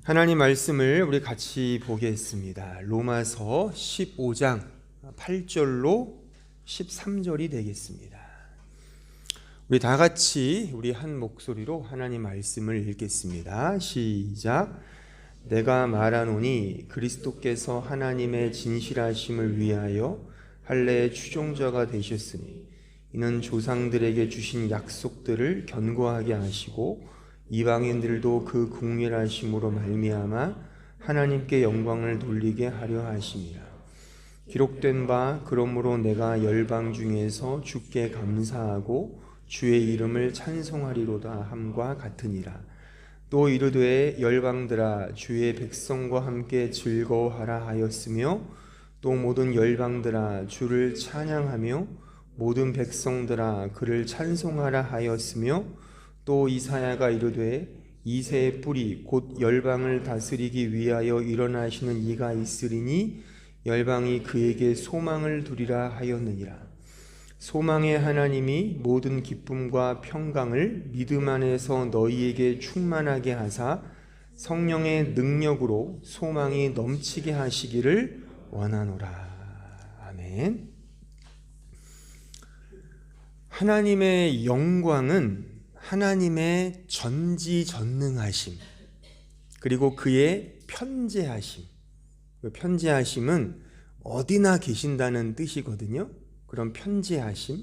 하나님 말씀을 우리 같이 보겠습니다. 로마서 15장 8절로 13절이 되겠습니다. 우리 다 같이 우리 한 목소리로 하나님 말씀을 읽겠습니다. 시작. 내가 말하노니 그리스도께서 하나님의 진실하심을 위하여 할례의 추종자가 되셨으니 이는 조상들에게 주신 약속들을 견고하게 하시고 이방인들도 그 긍휼하심으로 말미암아 하나님께 영광을 돌리게 하려 하심이라. 기록된 바 그러므로 내가 열방 중에서 주께 감사하고 주의 이름을 찬송하리로다 함과 같으니라. 또 이르되 열방들아 주의 백성과 함께 즐거워하라 하였으며 또 모든 열방들아 주를 찬양하며 모든 백성들아 그를 찬송하라 하였으며 또 이사야가 이르되 이새의 뿌리 곧 열방을 다스리기 위하여 일어나시는 이가 있으리니 열방이 그에게 소망을 두리라 하였느니라. 소망의 하나님이 모든 기쁨과 평강을 믿음 안에서 너희에게 충만하게 하사 성령의 능력으로 소망이 넘치게 하시기를 원하노라. 아멘. 하나님의 영광은 하나님의 전지전능하심, 그리고 그의 편재하심. 그 편재하심은 어디나 계신다는 뜻이거든요. 그런 편재하심,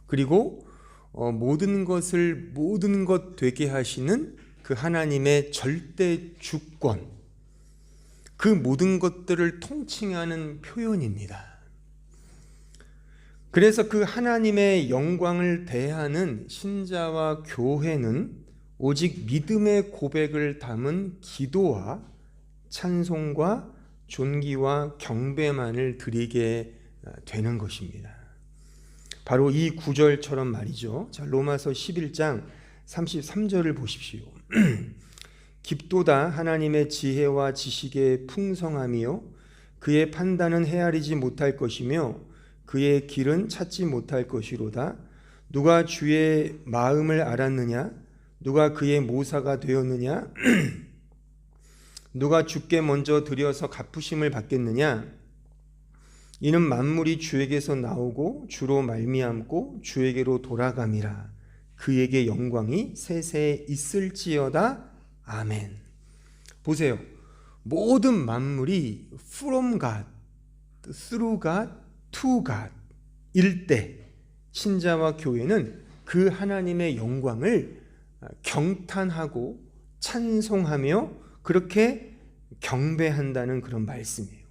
그리고 모든 것을 모든 것 되게 하시는 그 하나님의 절대 주권, 그 모든 것들을 통칭하는 표현입니다. 그래서 그 하나님의 영광을 대하는 신자와 교회는 오직 믿음의 고백을 담은 기도와 찬송과 존귀와 경배만을 드리게 되는 것입니다. 바로 이 구절처럼 말이죠. 자, 로마서 11장 33절을 보십시오. 깊도다 하나님의 지혜와 지식의 풍성함이요 그의 판단은 헤아리지 못할 것이며 그의 길은 찾지 못할 것이로다. 누가 주의 마음을 알았느냐? 누가 그의 모사가 되었느냐? 누가 주께 먼저 드려서 갚으심을 받겠느냐? 이는 만물이 주에게서 나오고 주로 말미암고 주에게로 돌아감이라. 그에게 영광이 세세에 있을지어다. 아멘. 보세요. 모든 만물이 from God, through God, to God 일 때 신자와 교회는 그 하나님의 영광을 경탄하고 찬송하며 그렇게 경배한다는 그런 말씀이에요.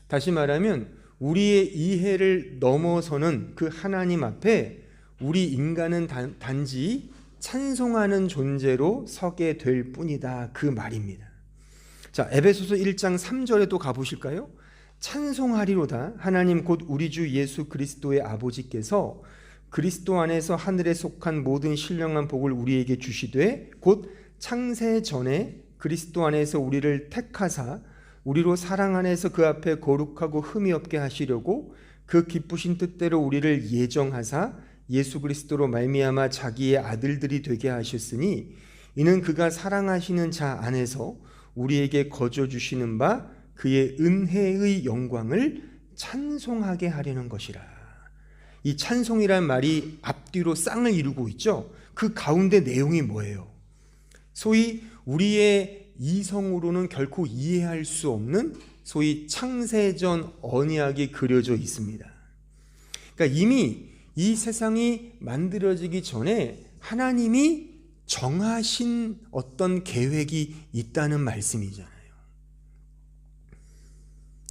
다시 말하면 우리의 이해를 넘어서는 그 하나님 앞에 우리 인간은 단지 찬송하는 존재로 서게 될 뿐이다, 그 말입니다. 자, 에베소서 1장 3절에도 가보실까요? 찬송하리로다 하나님 곧 우리 주 예수 그리스도의 아버지께서 그리스도 안에서 하늘에 속한 모든 신령한 복을 우리에게 주시되 곧 창세 전에 그리스도 안에서 우리를 택하사 우리로 사랑 안에서 그 앞에 거룩하고 흠이 없게 하시려고 그 기쁘신 뜻대로 우리를 예정하사 예수 그리스도로 말미암아 자기의 아들들이 되게 하셨으니 이는 그가 사랑하시는 자 안에서 우리에게 거저 주시는 바 그의 은혜의 영광을 찬송하게 하려는 것이라. 이 찬송이란 말이 앞뒤로 쌍을 이루고 있죠. 그 가운데 내용이 뭐예요? 소위 우리의 이성으로는 결코 이해할 수 없는 소위 창세전 언약이 그려져 있습니다. 그러니까 이미 이 세상이 만들어지기 전에 하나님이 정하신 어떤 계획이 있다는 말씀이잖아요.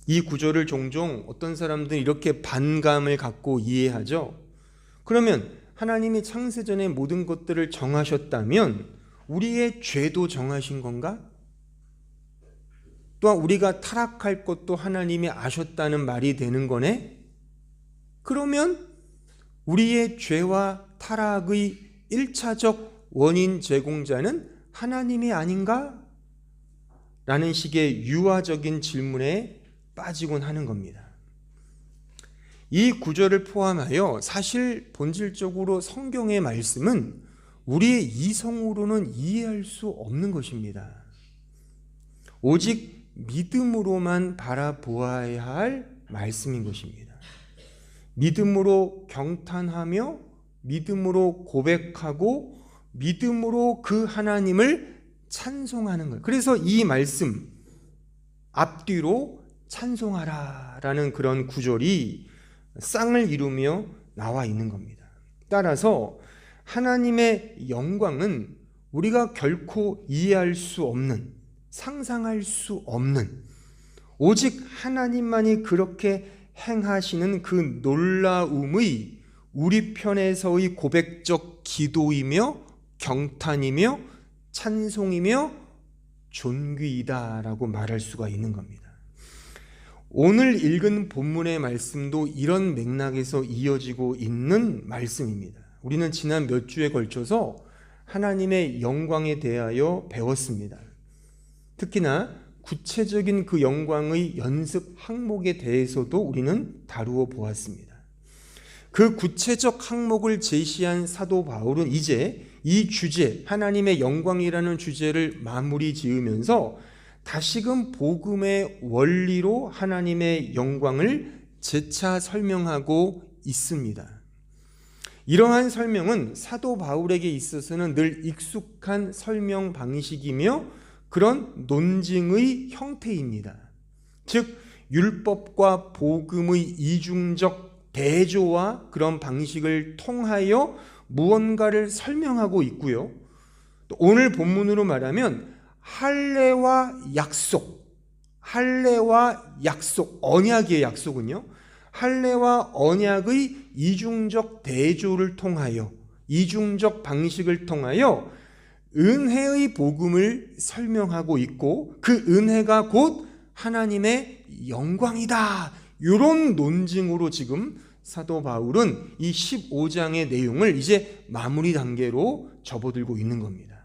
이 구절을 종종 어떤 사람들은 이렇게 반감을 갖고 이해하죠. 그러면 하나님이 창세전에 모든 것들을 정하셨다면 우리의 죄도 정하신 건가? 또한 우리가 타락할 것도 하나님이 아셨다는 말이 되는 거네? 그러면 우리의 죄와 타락의 1차적 원인 제공자는 하나님이 아닌가? 라는 식의 유화적인 질문에 빠지곤 하는 겁니다. 이 구절을 포함하여 사실 본질적으로 성경의 말씀은 우리의 이성으로는 이해할 수 없는 것입니다. 오직 믿음으로만 바라보아야 할 말씀인 것입니다. 믿음으로 경탄하며 믿음으로 고백하고 믿음으로 그 하나님을 찬송하는 거예요. 그래서 이 말씀 앞뒤로 찬송하라 라는 그런 구절이 쌍을 이루며 나와 있는 겁니다. 따라서 하나님의 영광은 우리가 결코 이해할 수 없는, 상상할 수 없는, 오직 하나님만이 그렇게 행하시는 그 놀라움의 우리 편에서의 고백적 기도이며 경탄이며 찬송이며 존귀이다라고 말할 수가 있는 겁니다. 오늘 읽은 본문의 말씀도 이런 맥락에서 이어지고 있는 말씀입니다. 우리는 지난 몇 주에 걸쳐서 하나님의 영광에 대하여 배웠습니다. 특히나 구체적인 그 영광의 연습 항목에 대해서도 우리는 다루어 보았습니다. 그 구체적 항목을 제시한 사도 바울은 이제 이 주제, 하나님의 영광이라는 주제를 마무리 지으면서 다시금 복음의 원리로 하나님의 영광을 재차 설명하고 있습니다. 이러한 설명은 사도 바울에게 있어서는 늘 익숙한 설명 방식이며 그런 논증의 형태입니다. 즉 율법과 복음의 이중적 대조와 그런 방식을 통하여 무언가를 설명하고 있고요. 또 오늘 본문으로 말하면 할례와 약속, 언약의 약속은요, 할례와 언약의 이중적 대조를 통하여, 이중적 방식을 통하여 은혜의 복음을 설명하고 있고 그 은혜가 곧 하나님의 영광이다. 이런 논증으로 지금 사도 바울은 이 15장의 내용을 이제 마무리 단계로 접어들고 있는 겁니다.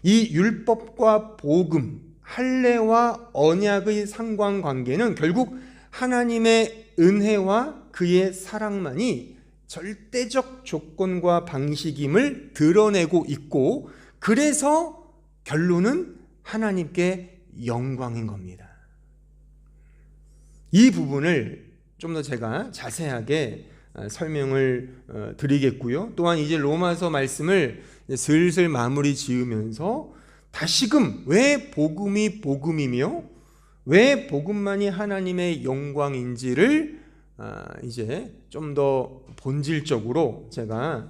이 율법과 복음, 할례와 언약의 상관관계는 결국 하나님의 은혜와 그의 사랑만이 절대적 조건과 방식임을 드러내고 있고 그래서 결론은 하나님께 영광인 겁니다. 이 부분을 좀 더 제가 자세하게 설명을 드리겠고요. 또한 이제 로마서 말씀을 슬슬 마무리 지으면서 다시금 왜 복음이 복음이며 왜 복음만이 하나님의 영광인지를 이제 좀 더 본질적으로 제가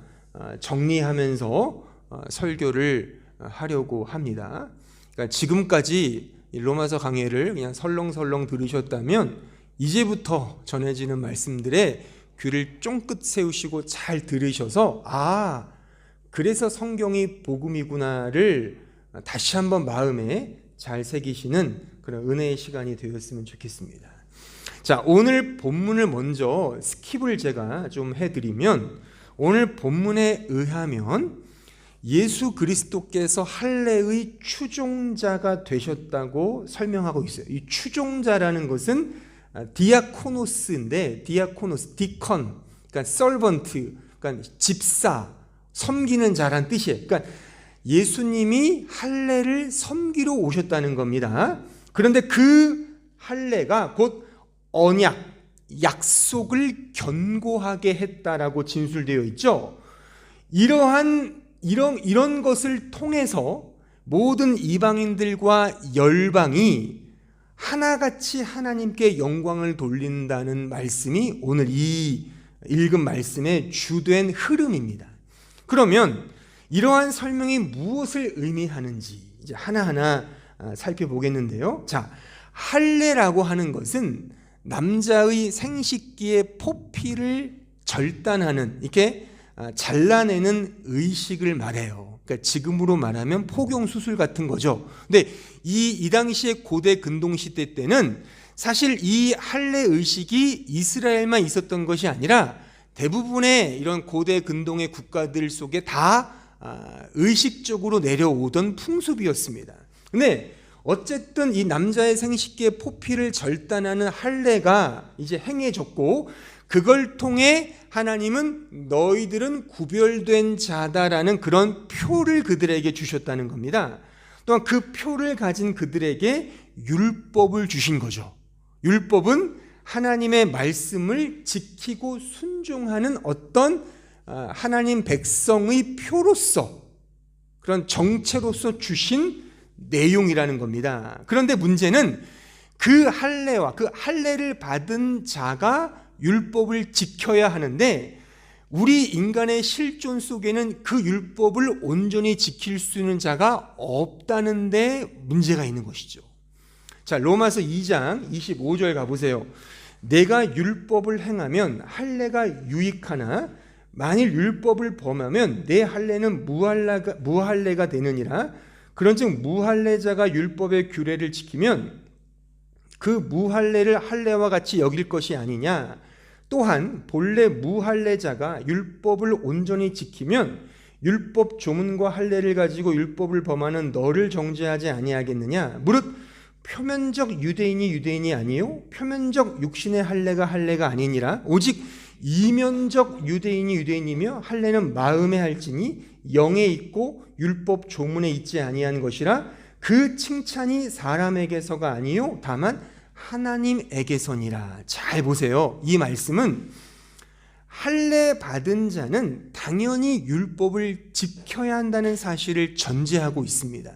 정리하면서 설교를 하려고 합니다. 그러니까 지금까지 로마서 강해를 그냥 설렁설렁 들으셨다면 이제부터 전해지는 말씀들에 귀를 쫑긋 세우시고 잘 들으셔서 그래서 성경이 복음이구나를 다시 한번 마음에 잘 새기시는 그런 은혜의 시간이 되었으면 좋겠습니다. 자, 오늘 본문을 먼저 스킵을 제가 좀 해드리면 오늘 본문에 의하면 예수 그리스도께서 할례의 추종자가 되셨다고 설명하고 있어요. 이 추종자라는 것은 디아코노스인데 디컨, 그러니까 서번트, 그러니까 집사, 섬기는 자란 뜻이에요. 그러니까 예수님이 할례를 섬기러 오셨다는 겁니다. 그런데 그 할례가 곧 언약, 약속을 견고하게 했다라고 진술되어 있죠. 이런 것을 통해서 모든 이방인들과 열방이 하나같이 하나님께 영광을 돌린다는 말씀이 오늘 이 읽은 말씀의 주된 흐름입니다. 그러면 이러한 설명이 무엇을 의미하는지 이제 하나하나 살펴보겠는데요. 자, 할례라고 하는 것은 남자의 생식기의 포피를 절단하는, 이렇게 잘라내는 의식을 말해요. 그러니까 지금으로 말하면 포경 수술 같은 거죠. 근데 이 당시의 고대 근동 시대 때는 사실 이 할례 의식이 이스라엘만 있었던 것이 아니라 대부분의 이런 고대 근동의 국가들 속에 다 의식적으로 내려오던 풍습이었습니다. 근데 어쨌든 이 남자의 생식기의 포피를 절단하는 할례가 이제 행해졌고 그걸 통해 하나님은 너희들은 구별된 자다라는 그런 표를 그들에게 주셨다는 겁니다. 또한 그 표를 가진 그들에게 율법을 주신 거죠. 율법은 하나님의 말씀을 지키고 순종하는 어떤 하나님 백성의 표로서, 그런 정체로서 주신 내용이라는 겁니다. 그런데 문제는 그 할례와 그 할례를 받은 자가 율법을 지켜야 하는데, 우리 인간의 실존 속에는 그 율법을 온전히 지킬 수 있는 자가 없다는 데 문제가 있는 것이죠. 자, 로마서 2장 25절 가보세요. 내가 율법을 행하면 할례가 유익하나 만일 율법을 범하면 내 할례는 무할례가 되느니라. 그런즉 무할례자가 율법의 규례를 지키면 그 무할례를 할례와 같이 여길 것이 아니냐. 또한 본래 무할례자가 율법을 온전히 지키면 율법 조문과 할례를 가지고 율법을 범하는 너를 정죄하지 아니하겠느냐. 무릇 표면적 유대인이 아니요 표면적 육신의 할례가 아니니라. 오직 이면적 유대인이며 할례는 마음에 할지니 영에 있고 율법 조문에 있지 아니한 것이라. 그 칭찬이 사람에게서가 아니요 다만 하나님에게서니라. 잘 보세요. 이 말씀은 할례 받은 자는 당연히 율법을 지켜야 한다는 사실을 전제하고 있습니다.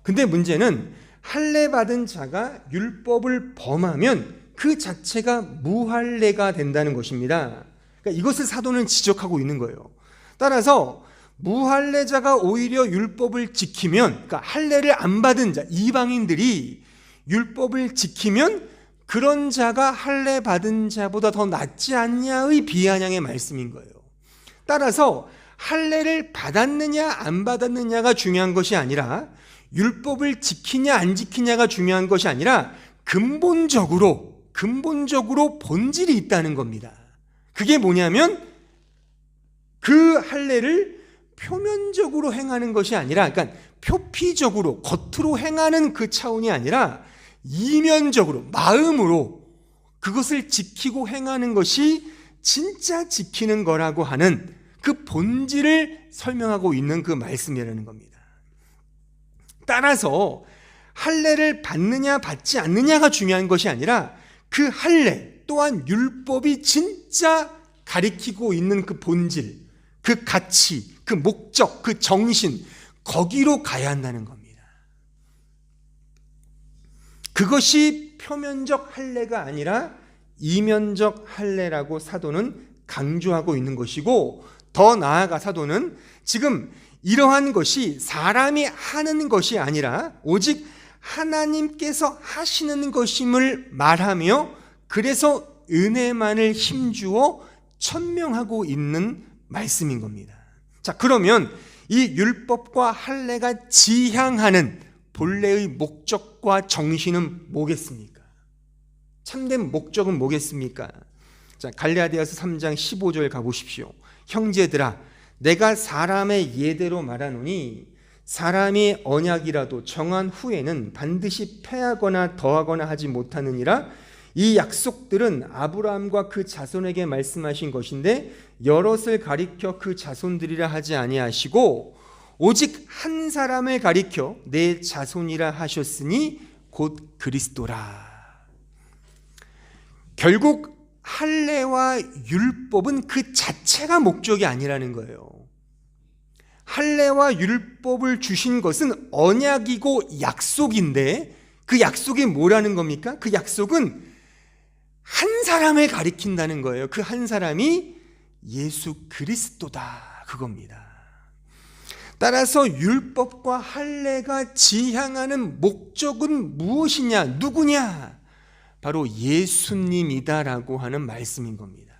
근데 문제는 할례 받은 자가 율법을 범하면 그 자체가 무할례가 된다는 것입니다. 그러니까 이것을 사도는 지적하고 있는 거예요. 따라서 무할례자가 오히려 율법을 지키면, 그러니까 할례를 안 받은 자, 이방인들이 율법을 지키면 그런 자가 할례 받은 자보다 더 낫지 않냐의 비아냥의 말씀인 거예요. 따라서 할례를 받았느냐 안 받았느냐가 중요한 것이 아니라, 율법을 지키냐 안 지키냐가 중요한 것이 아니라 근본적으로 본질이 있다는 겁니다. 그게 뭐냐면 그 할례를 표면적으로 행하는 것이 아니라, 그러니까 표피적으로 겉으로 행하는 그 차원이 아니라 이면적으로 마음으로 그것을 지키고 행하는 것이 진짜 지키는 거라고 하는 그 본질을 설명하고 있는 그 말씀이라는 겁니다. 따라서 할례를 받느냐 받지 않느냐가 중요한 것이 아니라 그 할례 또한 율법이 진짜 가리키고 있는 그 본질, 그 가치, 그 목적, 그 정신, 거기로 가야 한다는 겁니다. 그것이 표면적 할례가 아니라 이면적 할례라고 사도는 강조하고 있는 것이고, 더 나아가 사도는 지금 이러한 것이 사람이 하는 것이 아니라 오직 하나님께서 하시는 것임을 말하며, 그래서 은혜만을 힘주어 천명하고 있는 말씀인 겁니다. 자, 그러면 이 율법과 할례가 지향하는 본래의 목적과 정신은 뭐겠습니까? 참된 목적은 뭐겠습니까? 자, 갈라디아서 3장 15절 가보십시오. 형제들아, 내가 사람의 예대로 말하노니 사람이 언약이라도 정한 후에는 반드시 패하거나 더하거나 하지 못하느니라. 이 약속들은 아브라함과 그 자손에게 말씀하신 것인데 여럿을 가리켜 그 자손들이라 하지 아니하시고 오직 한 사람을 가리켜 내 자손이라 하셨으니 곧 그리스도라. 결국 할례와 율법은 그 자체가 목적이 아니라는 거예요. 할례와 율법을 주신 것은 언약이고 약속인데, 그 약속이 뭐라는 겁니까? 그 약속은 한 사람을 가리킨다는 거예요. 그 한 사람이 예수 그리스도다, 그겁니다. 따라서 율법과 할례가 지향하는 목적은 무엇이냐, 누구냐? 바로 예수님이다라고 하는 말씀인 겁니다.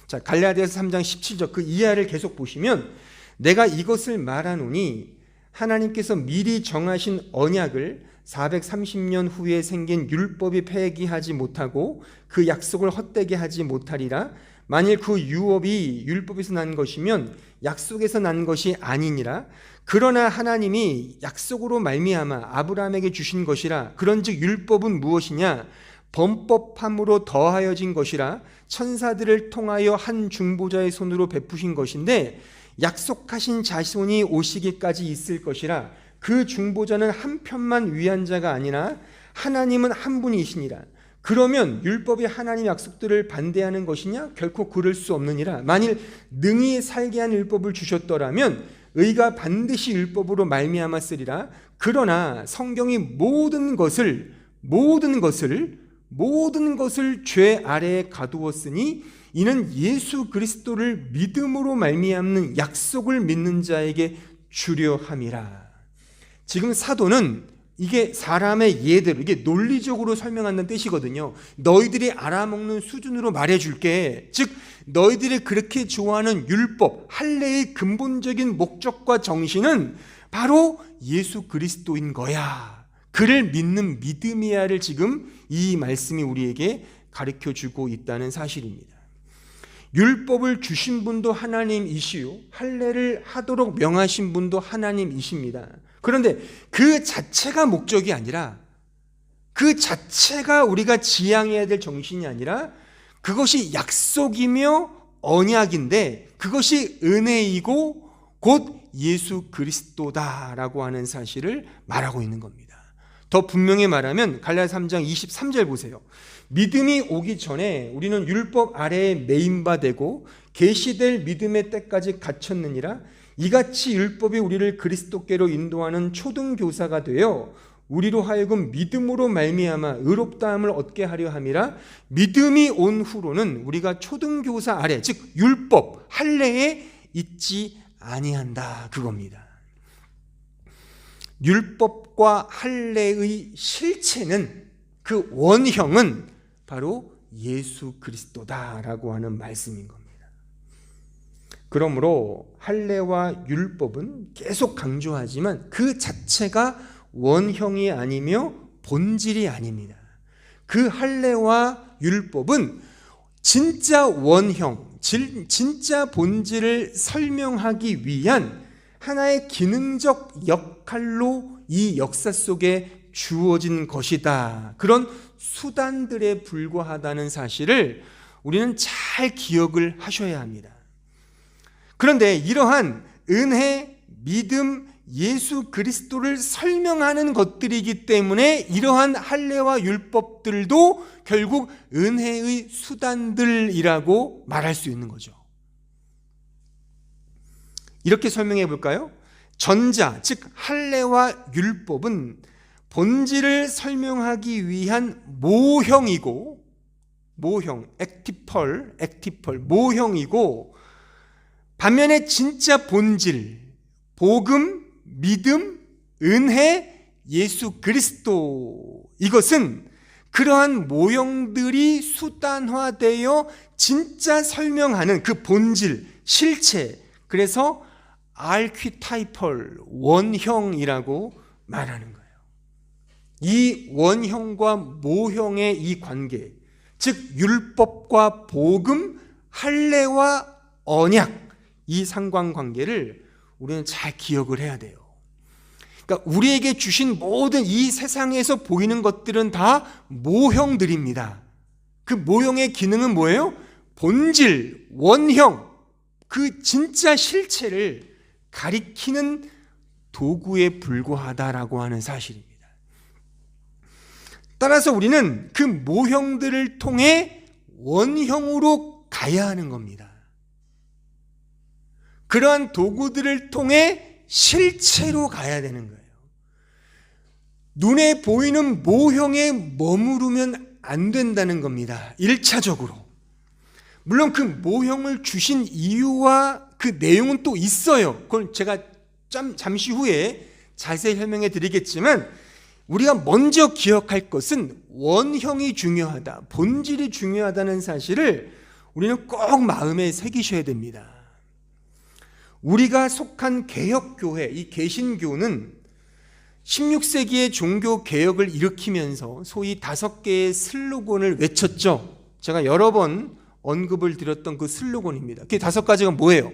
자, 갈라디아서 3장 17절 그 이하를 계속 보시면, 내가 이것을 말하노니 하나님께서 미리 정하신 언약을 430년 후에 생긴 율법이 폐기하지 못하고 그 약속을 헛되게 하지 못하리라. 만일 그 유업이 율법에서 난 것이면 약속에서 난 것이 아니니라. 그러나 하나님이 약속으로 말미암아 아브라함에게 주신 것이라. 그런즉 율법은 무엇이냐? 범법함으로 더하여진 것이라. 천사들을 통하여 한 중보자의 손으로 베푸신 것인데 약속하신 자손이 오시기까지 있을 것이라. 그 중보자는 한 편만 위한 자가 아니라 하나님은 한 분이시니라. 그러면 율법이 하나님의 약속들을 반대하는 것이냐? 결코 그럴 수 없느니라. 만일 능히 살게 한 율법을 주셨더라면 의가 반드시 율법으로 말미암았으리라. 그러나 성경이 모든 것을 죄 아래에 가두었으니 이는 예수 그리스도를 믿음으로 말미암는 약속을 믿는 자에게 주려 함이라. 지금 사도는 이게 사람의 예대로, 이게 논리적으로 설명한다는 뜻이거든요. 너희들이 알아먹는 수준으로 말해줄게. 즉 너희들이 그렇게 좋아하는 율법, 할례의 근본적인 목적과 정신은 바로 예수 그리스도인 거야. 그를 믿는 믿음이야를 지금 이 말씀이 우리에게 가르쳐주고 있다는 사실입니다. 율법을 주신 분도 하나님이시요 할례를 하도록 명하신 분도 하나님이십니다. 그런데 그 자체가 목적이 아니라, 그 자체가 우리가 지향해야 될 정신이 아니라 그것이 약속이며 언약인데 그것이 은혜이고 곧 예수 그리스도다라고 하는 사실을 말하고 있는 겁니다. 더 분명히 말하면 갈라디아 3장 23절 보세요. 믿음이 오기 전에 우리는 율법 아래에 매인 바 되고 계시될 믿음의 때까지 갇혔느니라. 이같이 율법이 우리를 그리스도께로 인도하는 초등교사가 되어 우리로 하여금 믿음으로 말미암아 의롭다함을 얻게 하려 함이라. 믿음이 온 후로는 우리가 초등교사 아래, 즉 율법, 할례에 있지 아니한다, 그겁니다. 율법과 할례의 실체는, 그 원형은 바로 예수 그리스도다라고 하는 말씀인 겁니다. 그러므로 할례와 율법은 계속 강조하지만 그 자체가 원형이 아니며 본질이 아닙니다. 그 할례와 율법은 진짜 원형, 진짜 본질을 설명하기 위한 하나의 기능적 역할로 이 역사 속에 주어진 것이다. 그런 수단들에 불과하다는 사실을 우리는 잘 기억을 하셔야 합니다. 그런데 이러한 은혜, 믿음, 예수 그리스도를 설명하는 것들이기 때문에 이러한 할례와 율법들도 결국 은혜의 수단들이라고 말할 수 있는 거죠. 이렇게 설명해 볼까요? 전자, 즉 할례와 율법은 본질을 설명하기 위한 모형이고, 액티펄, 모형이고, 반면에 진짜 본질, 복음, 믿음, 은혜, 예수 그리스도, 이것은 그러한 모형들이 수단화되어 진짜 설명하는 그 본질, 실체, 그래서 아르키타이펄, 원형이라고 말하는 거예요. 이 원형과 모형의 이 관계, 즉 율법과 복음, 할례와 언약, 이 상관관계를 우리는 잘 기억을 해야 돼요. 그러니까 우리에게 주신 모든 이 세상에서 보이는 것들은 다 모형들입니다. 그 모형의 기능은 뭐예요? 본질, 원형, 그 진짜 실체를 가리키는 도구에 불과하다라고 하는 사실입니다. 따라서 우리는 그 모형들을 통해 원형으로 가야 하는 겁니다. 그러한 도구들을 통해 실체로 가야 되는 거예요. 눈에 보이는 모형에 머무르면 안 된다는 겁니다. 1차적으로. 물론 그 모형을 주신 이유와 그 내용은 또 있어요. 그건 제가 잠시 후에 자세히 설명해 드리겠지만, 우리가 먼저 기억할 것은 원형이 중요하다, 본질이 중요하다는 사실을 우리는 꼭 마음에 새기셔야 됩니다. 우리가 속한 개혁교회, 이 개신교는 16세기의 종교개혁을 일으키면서 소위 5개의 슬로건을 외쳤죠. 제가 여러 번 언급을 드렸던 그 슬로건입니다. 그 5가지가 뭐예요?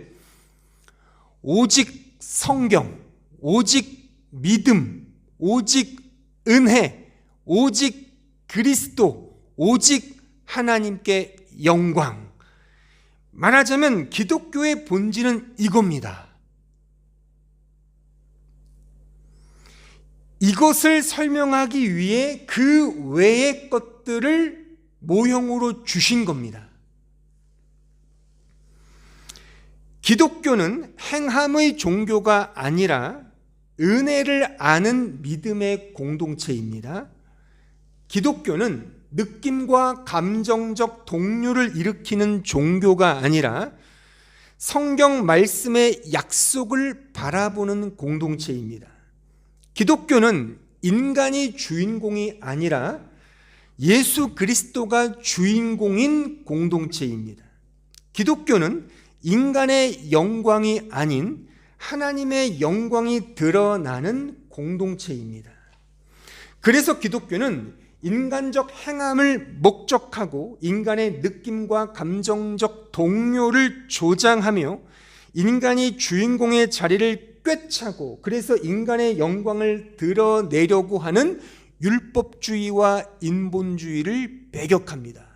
오직 성경, 오직 믿음, 오직 은혜, 오직 그리스도, 오직 하나님께 영광. 말하자면 기독교의 본질은 이겁니다. 이것을 설명하기 위해 그 외의 것들을 모형으로 주신 겁니다. 기독교는 행함의 종교가 아니라 은혜를 아는 믿음의 공동체입니다. 기독교는 느낌과 감정적 동요를 일으키는 종교가 아니라 성경 말씀의 약속을 바라보는 공동체입니다. 기독교는 인간이 주인공이 아니라 예수 그리스도가 주인공인 공동체입니다. 기독교는 인간의 영광이 아닌 하나님의 영광이 드러나는 공동체입니다. 그래서 기독교는 인간적 행함을 목적하고 인간의 느낌과 감정적 동요를 조장하며 인간이 주인공의 자리를 꿰차고 그래서 인간의 영광을 드러내려고 하는 율법주의와 인본주의를 배격합니다.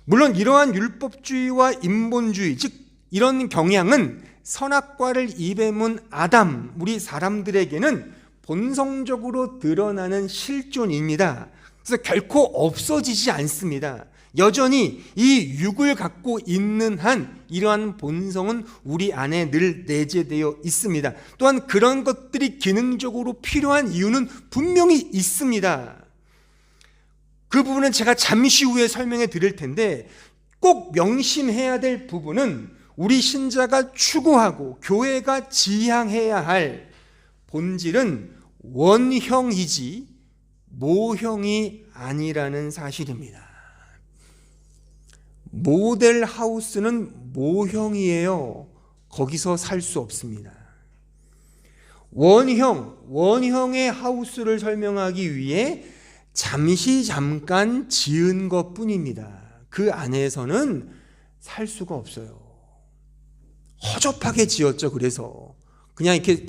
물론 이러한 율법주의와 인본주의, 즉 이런 경향은 선악과를 입에 문 아담, 우리 사람들에게는 본성적으로 드러나는 실존입니다. 그래서 결코 없어지지 않습니다. 여전히 이 육을 갖고 있는 한 이러한 본성은 우리 안에 늘 내재되어 있습니다. 또한 그런 것들이 기능적으로 필요한 이유는 분명히 있습니다. 그 부분은 제가 잠시 후에 설명해 드릴 텐데 꼭 명심해야 될 부분은 우리 신자가 추구하고 교회가 지향해야 할 본질은 원형이지 모형이 아니라는 사실입니다. 모델 하우스는 모형이에요. 거기서 살 수 없습니다. 원형의 하우스를 설명하기 위해 잠깐 지은 것 뿐입니다. 그 안에서는 살 수가 없어요. 허접하게 지었죠. 그래서 그냥 이렇게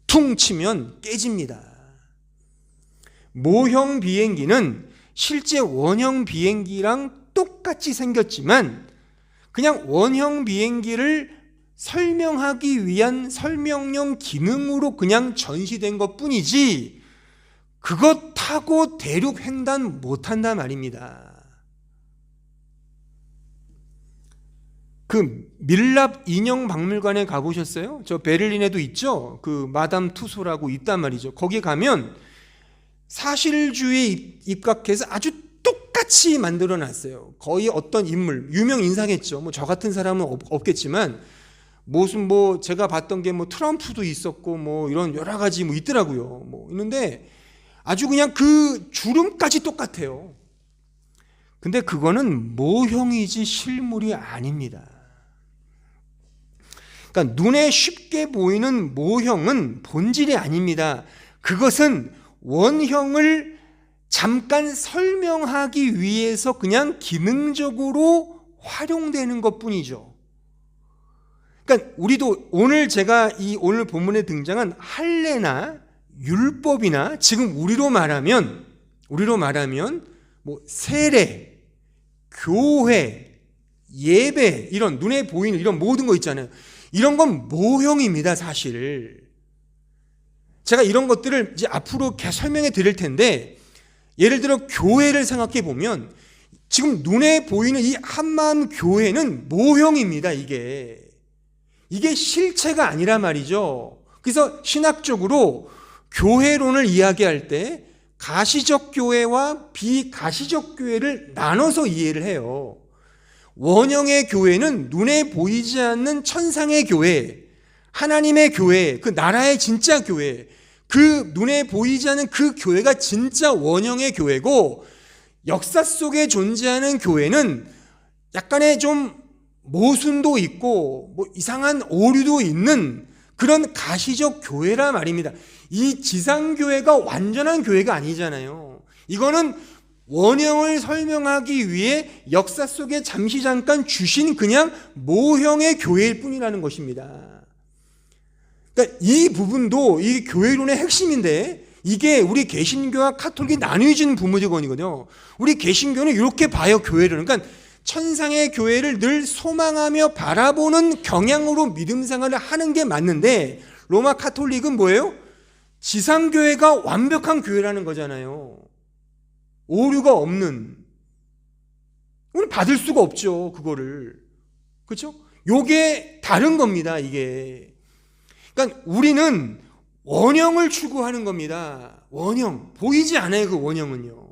퉁 치면 깨집니다. 모형 비행기는 실제 원형 비행기랑 똑같이 생겼지만 그냥 원형 비행기를 설명하기 위한 설명용 기능으로 그냥 전시된 것 뿐이지 그것 타고 대륙 횡단 못한단 말입니다. 그 밀랍 인형 박물관에 가보셨어요? 저 베를린에도 있죠. 그 마담 투소라고 있단 말이죠. 거기 가면 사실주의에 입각해서 아주 똑같이 만들어 놨어요. 거의 어떤 인물, 유명 인사겠죠. 뭐 저 같은 사람은 없겠지만 무슨 뭐 제가 봤던 게 뭐 트럼프도 있었고 뭐 이런 여러 가지 뭐 있더라고요. 뭐 있는데 아주 그냥 그 주름까지 똑같아요. 근데 그거는 모형이지 실물이 아닙니다. 그러니까 눈에 쉽게 보이는 모형은 본질이 아닙니다. 그것은 원형을 잠깐 설명하기 위해서 그냥 기능적으로 활용되는 것뿐이죠. 그러니까 우리도 오늘 제가 오늘 본문에 등장한 할례나 율법이나 지금 우리로 말하면 뭐 세례, 교회, 예배 이런 눈에 보이는 이런 모든 거 있잖아요. 이런 건 모형입니다, 사실. 제가 이런 것들을 이제 앞으로 설명해 드릴 텐데 예를 들어 교회를 생각해 보면 지금 눈에 보이는 이 한마음 교회는 모형입니다. 이게 실체가 아니란 말이죠. 그래서 신학적으로 교회론을 이야기할 때 가시적 교회와 비가시적 교회를 나눠서 이해를 해요. 원형의 교회는 눈에 보이지 않는 천상의 교회, 하나님의 교회, 그 나라의 진짜 교회, 그 눈에 보이지 않는 그 교회가 진짜 원형의 교회고, 역사 속에 존재하는 교회는 약간의 좀 모순도 있고 뭐 이상한 오류도 있는 그런 가시적 교회라 말입니다. 이 지상교회가 완전한 교회가 아니잖아요. 이거는 원형을 설명하기 위해 역사 속에 잠깐 주신 그냥 모형의 교회일 뿐이라는 것입니다. 그러니까 이 부분도 이 교회론의 핵심인데 이게 우리 개신교와 카톨릭이 나뉘어진 부분이거든요. 우리 개신교는 이렇게 봐요, 교회를. 그러니까 천상의 교회를 늘 소망하며 바라보는 경향으로 믿음 생활을 하는 게 맞는데 로마 카톨릭은 뭐예요? 지상교회가 완벽한 교회라는 거잖아요. 오류가 없는. 우리는 받을 수가 없죠, 그거를. 그렇죠? 요게 다른 겁니다, 이게. 그러니까 우리는 원형을 추구하는 겁니다. 원형. 보이지 않아요, 그 원형은요.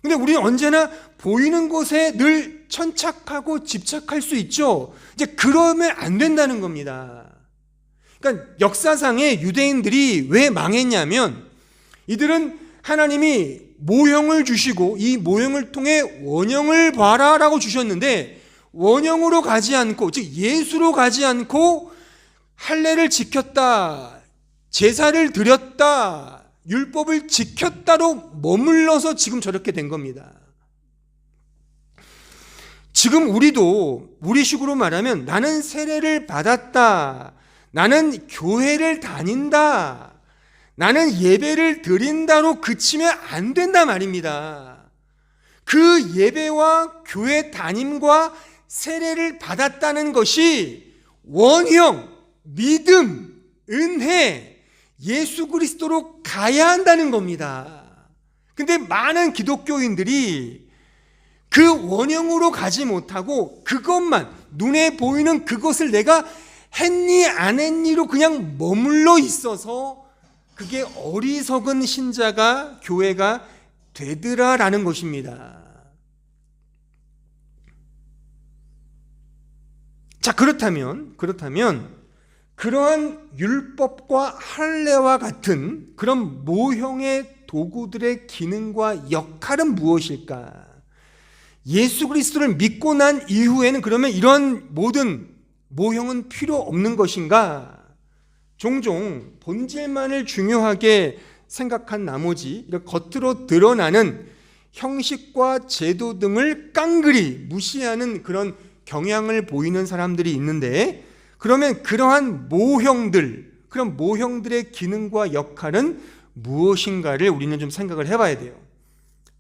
근데 우리는 언제나 보이는 것에 늘 천착하고 집착할 수 있죠. 이제 그러면 안 된다는 겁니다. 그러니까 역사상에 유대인들이 왜 망했냐면, 이들은 하나님이 모형을 주시고 이 모형을 통해 원형을 봐라 라고 주셨는데, 원형으로 가지 않고, 즉 예수로 가지 않고 할례를 지켰다, 제사를 드렸다, 율법을 지켰다로 머물러서 지금 저렇게 된 겁니다. 지금 우리도 우리식으로 말하면 나는 세례를 받았다, 나는 교회를 다닌다, 나는 예배를 드린다로 그치면 안 된다 말입니다. 그 예배와 교회 담임과 세례를 받았다는 것이 원형, 믿음, 은혜, 예수 그리스도로 가야 한다는 겁니다. 근데 많은 기독교인들이 그 원형으로 가지 못하고 그것만, 눈에 보이는 그것을 내가 했니 안 했니로 그냥 머물러 있어서 그게 어리석은 신자가, 교회가 되더라라는 것입니다. 자, 그렇다면 그러한 율법과 할례와 같은 그런 모형의 도구들의 기능과 역할은 무엇일까? 예수 그리스도를 믿고 난 이후에는 그러면 이런 모든 모형은 필요 없는 것인가? 종종 본질만을 중요하게 생각한 나머지 이렇게 겉으로 드러나는 형식과 제도 등을 깡그리 무시하는 그런 경향을 보이는 사람들이 있는데, 그러면 그러한 모형들, 그런 모형들의 기능과 역할은 무엇인가를 우리는 좀 생각을 해봐야 돼요.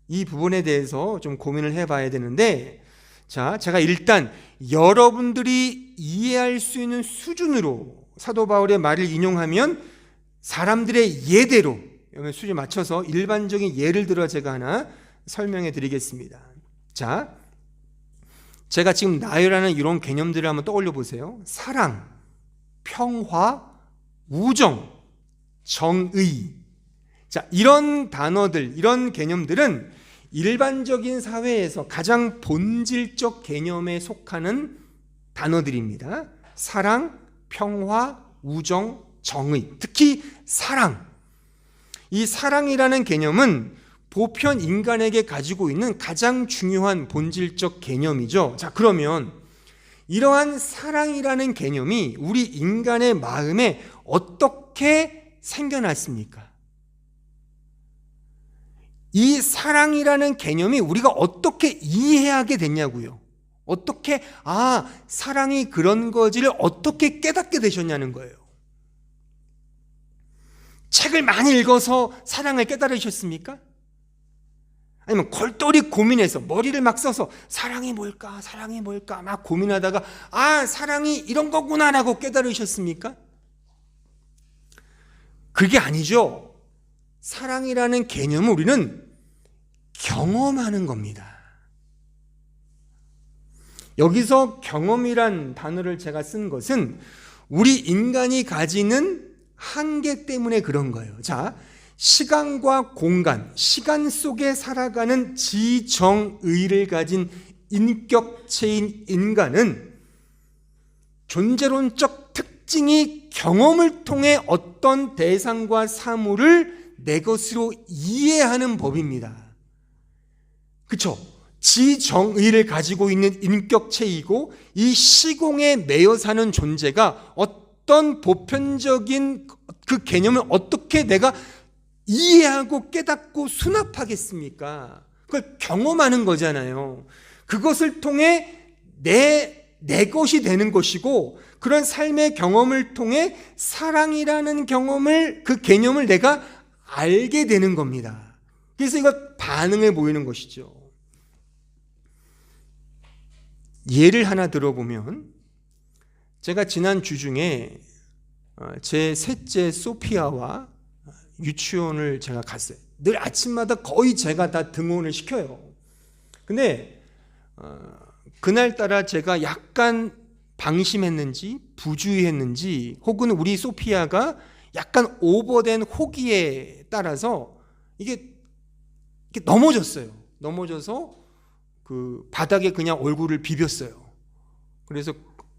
이 부분에 대해서 좀 고민을 해봐야 되는데, 자, 제가 일단 여러분들이 이해할 수 있는 수준으로 사도 바울의 말을 인용하면 사람들의 예대로 수준에 맞춰서 일반적인 예를 들어 제가 하나 설명해 드리겠습니다. 자, 제가 지금 나열하는 이런 개념들을 한번 떠올려 보세요. 사랑, 평화, 우정, 정의. 자, 이런 단어들, 이런 개념들은 일반적인 사회에서 가장 본질적 개념에 속하는 단어들입니다. 사랑, 평화, 우정, 정의. 특히 사랑. 이 사랑이라는 개념은 보편 인간에게 가지고 있는 가장 중요한 본질적 개념이죠. 자, 그러면 이러한 사랑이라는 개념이 우리 인간의 마음에 어떻게 생겨났습니까? 이 사랑이라는 개념이 우리가 어떻게 이해하게 됐냐고요. 어떻게, 사랑이 그런 거지를 어떻게 깨닫게 되셨냐는 거예요. 책을 많이 읽어서 사랑을 깨달으셨습니까? 아니면 골똘히 고민해서 머리를 막 써서 사랑이 뭘까 막 고민하다가 사랑이 이런 거구나라고 깨달으셨습니까? 그게 아니죠. 사랑이라는 개념을 우리는 경험하는 겁니다. 여기서 경험이란 단어를 제가 쓴 것은 우리 인간이 가지는 한계 때문에 그런 거예요. 자, 시간과 공간, 시간 속에 살아가는 지정의를 가진 인격체인 인간은 존재론적 특징이 경험을 통해 어떤 대상과 사물을 내 것으로 이해하는 법입니다. 그렇죠? 지정의를 가지고 있는 인격체이고 이 시공에 매여 사는 존재가 어떤 보편적인 그 개념을 어떻게 내가 이해하고 깨닫고 수납하겠습니까? 그걸 경험하는 거잖아요. 그것을 통해 내 것이 되는 것이고, 그런 삶의 경험을 통해 사랑이라는 경험을, 그 개념을 내가 알게 되는 겁니다. 그래서 이거 반응을 보이는 것이죠. 예를 하나 들어보면, 제가 지난 주 중에 제 셋째 소피아와 유치원을 제가 갔어요. 늘 아침마다 거의 제가 다 등원을 시켜요. 근데 그날따라 제가 약간 방심했는지 부주의했는지 혹은 우리 소피아가 약간 오버된 호기에 따라서 이게 넘어졌어요. 넘어져서 그 바닥에 그냥 얼굴을 비볐어요. 그래서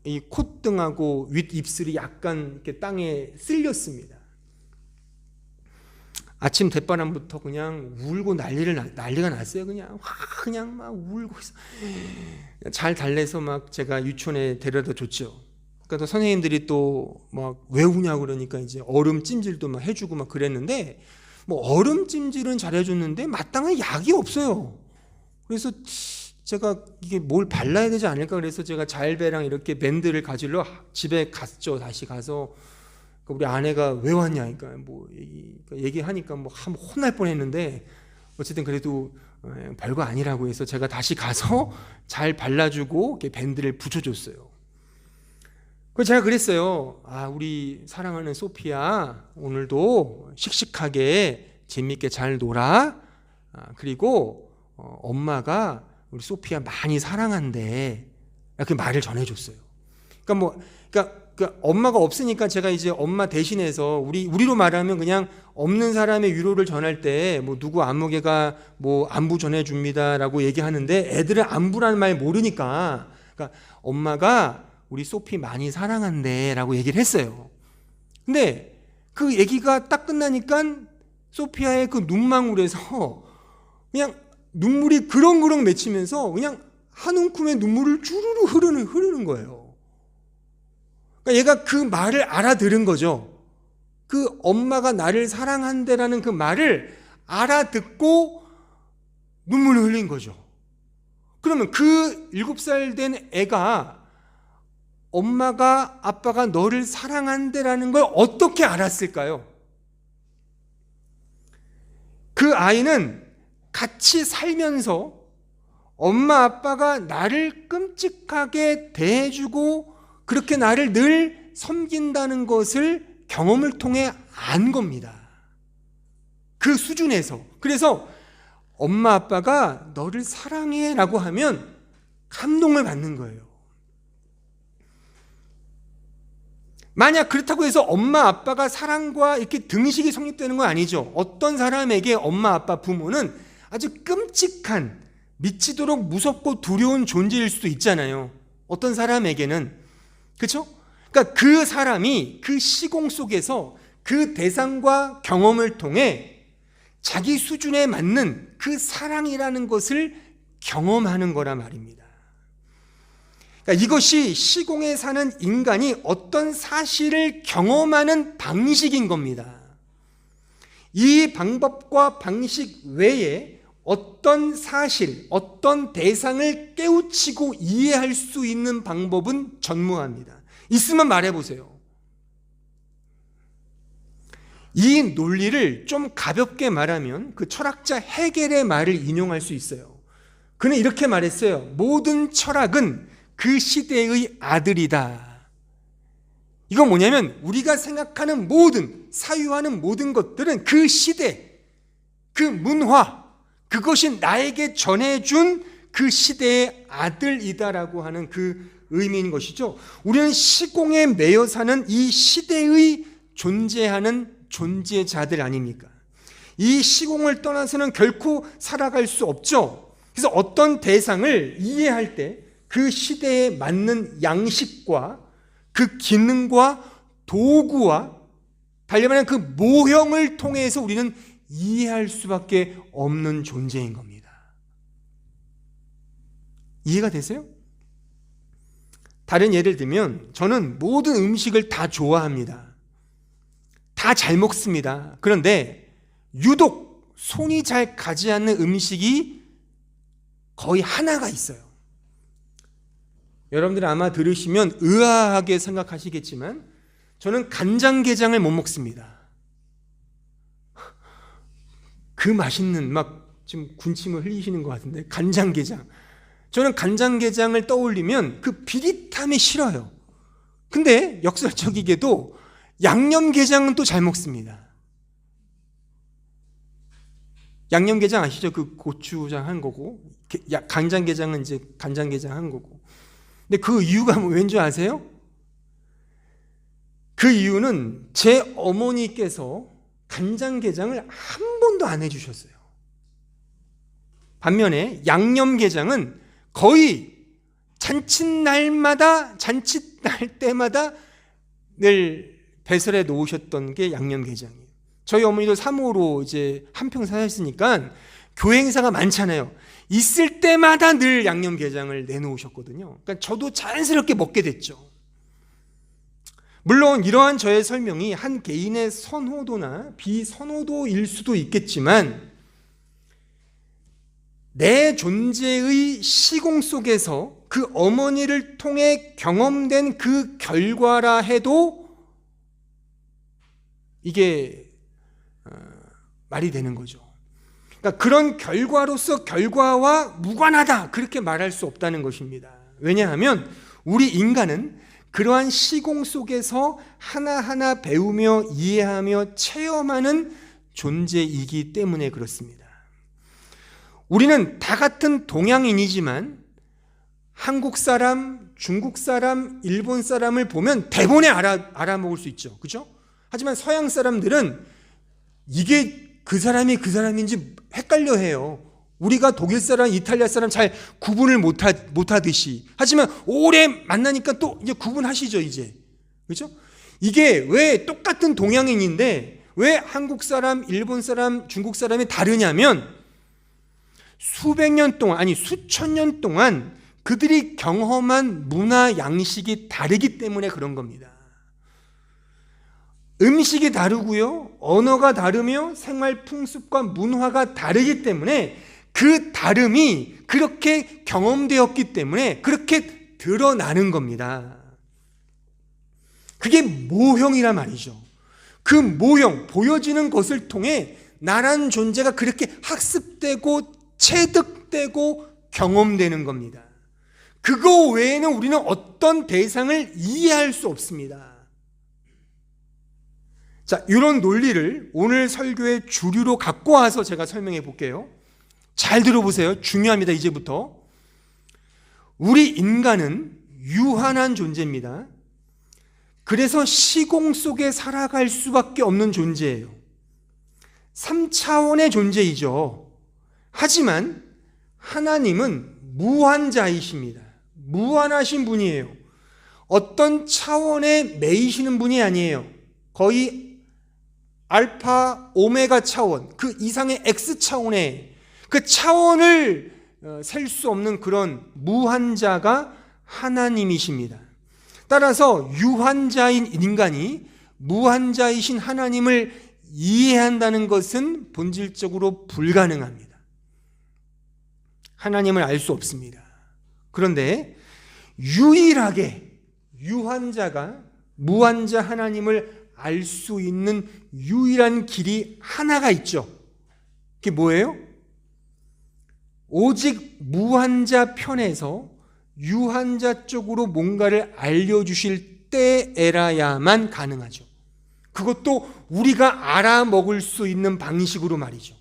이 콧등하고 윗입술이 약간 이렇게 땅에 쓸렸습니다. 아침 대바람부터 그냥 울고 난리가 났어요. 그냥 막 울고 있어. 잘 달래서 막 제가 유치원에 데려다 줬죠. 그러니까 또 선생님들이 또 막 왜 우냐고 그러니까 이제 얼음 찜질도 막 해주고 막 그랬는데, 뭐 얼음 찜질은 잘해줬는데 마땅한 약이 없어요. 그래서 제가 이게 뭘 발라야 되지 않을까 그래서 제가 자일배랑 이렇게 밴드를 가지러 집에 갔죠. 다시 가서 우리 아내가 왜 왔냐, 그러니까 뭐 얘기하니까 뭐 한번 혼날 뻔했는데 어쨌든 그래도 별거 아니라고 해서 제가 다시 가서 잘 발라주고 이렇게 밴드를 붙여줬어요. 그래서 제가 그랬어요. 우리 사랑하는 소피야, 오늘도 씩씩하게 재밌게 잘 놀아. 그리고 엄마가 우리 소피아 많이 사랑한대. 이렇게 말을 전해줬어요. 그러니까 엄마가 없으니까 제가 이제 엄마 대신해서 우리로 말하면 그냥 없는 사람의 위로를 전할 때 뭐 누구 안무개가 뭐 안부 전해줍니다라고 얘기하는데 애들은 안부라는 말 모르니까 그러니까 엄마가 우리 소피 많이 사랑한대라고 얘기를 했어요. 근데 그 얘기가 딱 끝나니까 소피아의 그 눈망울에서 그냥 눈물이 그렁그렁 맺히면서 그냥 한 움큼의 눈물을 주르르 흐르는 거예요. 그러니까 얘가 그 말을 알아들은 거죠. 그 엄마가 나를 사랑한대라는 그 말을 알아듣고 눈물을 흘린 거죠. 그러면 그 7살 된 애가 엄마가 아빠가 너를 사랑한대라는 걸 어떻게 알았을까요? 그 아이는 같이 살면서 엄마 아빠가 나를 끔찍하게 대해주고 그렇게 나를 늘 섬긴다는 것을 경험을 통해 안 겁니다. 그 수준에서. 그래서 엄마 아빠가 너를 사랑해 라고 하면 감동을 받는 거예요. 만약 그렇다고 해서 엄마 아빠가 사랑과 이렇게 등식이 성립되는 건 아니죠. 어떤 사람에게 엄마 아빠 부모는 아주 끔찍한 미치도록 무섭고 두려운 존재일 수도 있잖아요. 어떤 사람에게는. 그렇죠? 그러니까 그 사람이 그 시공 속에서 그 대상과 경험을 통해 자기 수준에 맞는 그 사랑이라는 것을 경험하는 거란 말입니다. 그러니까 이것이 시공에 사는 인간이 어떤 사실을 경험하는 방식인 겁니다. 이 방법과 방식 외에 어떤 사실, 어떤 대상을 깨우치고 이해할 수 있는 방법은 전무합니다. 있으면 말해보세요. 이 논리를 좀 가볍게 말하면 그 철학자 헤겔의 말을 인용할 수 있어요. 그는 이렇게 말했어요. 모든 철학은 그 시대의 아들이다. 이건 뭐냐면 우리가 생각하는 모든, 사유하는 모든 것들은 그 시대, 그 문화, 그것이 나에게 전해준 그 시대의 아들이다라고 하는 그 의미인 것이죠. 우리는 시공에 매여 사는 이 시대의 존재하는 존재자들 아닙니까? 이 시공을 떠나서는 결코 살아갈 수 없죠. 그래서 어떤 대상을 이해할 때 그 시대에 맞는 양식과 그 기능과 도구와 달리 말하면 그 모형을 통해서 우리는 이해할 수밖에 없는 존재인 겁니다. 이해가 되세요? 다른 예를 들면 저는 모든 음식을 다 좋아합니다. 다 잘 먹습니다. 그런데 유독 손이 잘 가지 않는 음식이 거의 하나가 있어요. 여러분들 아마 들으시면 의아하게 생각하시겠지만 저는 간장게장을 못 먹습니다. 그 맛있는 막 지금 군침을 흘리시는 것 같은데 간장게장. 저는 간장게장을 떠올리면 그 비릿함이 싫어요. 근데 역설적이게도 양념게장은 또 잘 먹습니다. 양념게장 아시죠? 그 고추장 한 거고, 간장게장은 이제 간장게장 한 거고. 근데 그 이유가 왠지 아세요? 그 이유는 제 어머니께서 간장게장을 한 번도 안 해주셨어요. 반면에 양념게장은 거의 잔칫날 때마다 늘 배설해 놓으셨던 게 양념게장이에요. 저희 어머니도 사모로 이제 한평 사셨으니까 교회 행사가 많잖아요. 있을 때마다 늘 양념게장을 내놓으셨거든요. 그러니까 저도 자연스럽게 먹게 됐죠. 물론 이러한 저의 설명이 한 개인의 선호도나 비선호도일 수도 있겠지만 내 존재의 시공 속에서 그 어머니를 통해 경험된 그 결과라 해도 이게 말이 되는 거죠. 그러니까 그런 결과로서 결과와 무관하다 그렇게 말할 수 없다는 것입니다. 왜냐하면 우리 인간은 그러한 시공 속에서 하나하나 배우며 이해하며 체험하는 존재이기 때문에 그렇습니다. 우리는 다 같은 동양인이지만 한국 사람, 중국 사람, 일본 사람을 보면 대본에 알아먹을 수 있죠. 그렇죠? 하지만 서양 사람들은 이게 그 사람이 그 사람인지 헷갈려 해요. 우리가 독일 사람, 이탈리아 사람 잘 구분을 못하듯이. 하지만 오래 만나니까 또 이제 구분하시죠, 이제. 그렇죠? 이게 왜 똑같은 동양인인데 왜 한국 사람, 일본 사람, 중국 사람이 다르냐면 수백 년 동안, 아니 수천 년 동안 그들이 경험한 문화 양식이 다르기 때문에 그런 겁니다. 음식이 다르고요, 언어가 다르며 생활 풍습과 문화가 다르기 때문에 그 다름이 그렇게 경험되었기 때문에 그렇게 드러나는 겁니다. 그게 모형이란 말이죠. 그 모형, 보여지는 것을 통해 나란 존재가 그렇게 학습되고 체득되고 경험되는 겁니다. 그거 외에는 우리는 어떤 대상을 이해할 수 없습니다. 자, 이런 논리를 오늘 설교의 주류로 갖고 와서 제가 설명해 볼게요. 잘 들어보세요. 중요합니다. 이제부터. 우리 인간은 유한한 존재입니다. 그래서 시공 속에 살아갈 수밖에 없는 존재예요. 3차원의 존재이죠. 하지만 하나님은 무한자이십니다. 무한하신 분이에요. 어떤 차원에 매이시는 분이 아니에요. 거의 알파, 오메가 차원, 그 이상의 X 차원에 그 차원을 셀 수 없는 그런 무한자가 하나님이십니다. 따라서 유한자인 인간이 무한자이신 하나님을 이해한다는 것은 본질적으로 불가능합니다. 하나님을 알 수 없습니다. 그런데 유일하게 유한자가 무한자 하나님을 알 수 있는 유일한 길이 하나가 있죠. 그게 뭐예요? 오직 무한자 편에서 유한자 쪽으로 뭔가를 알려주실 때에라야만 가능하죠. 그것도 우리가 알아먹을 수 있는 방식으로 말이죠.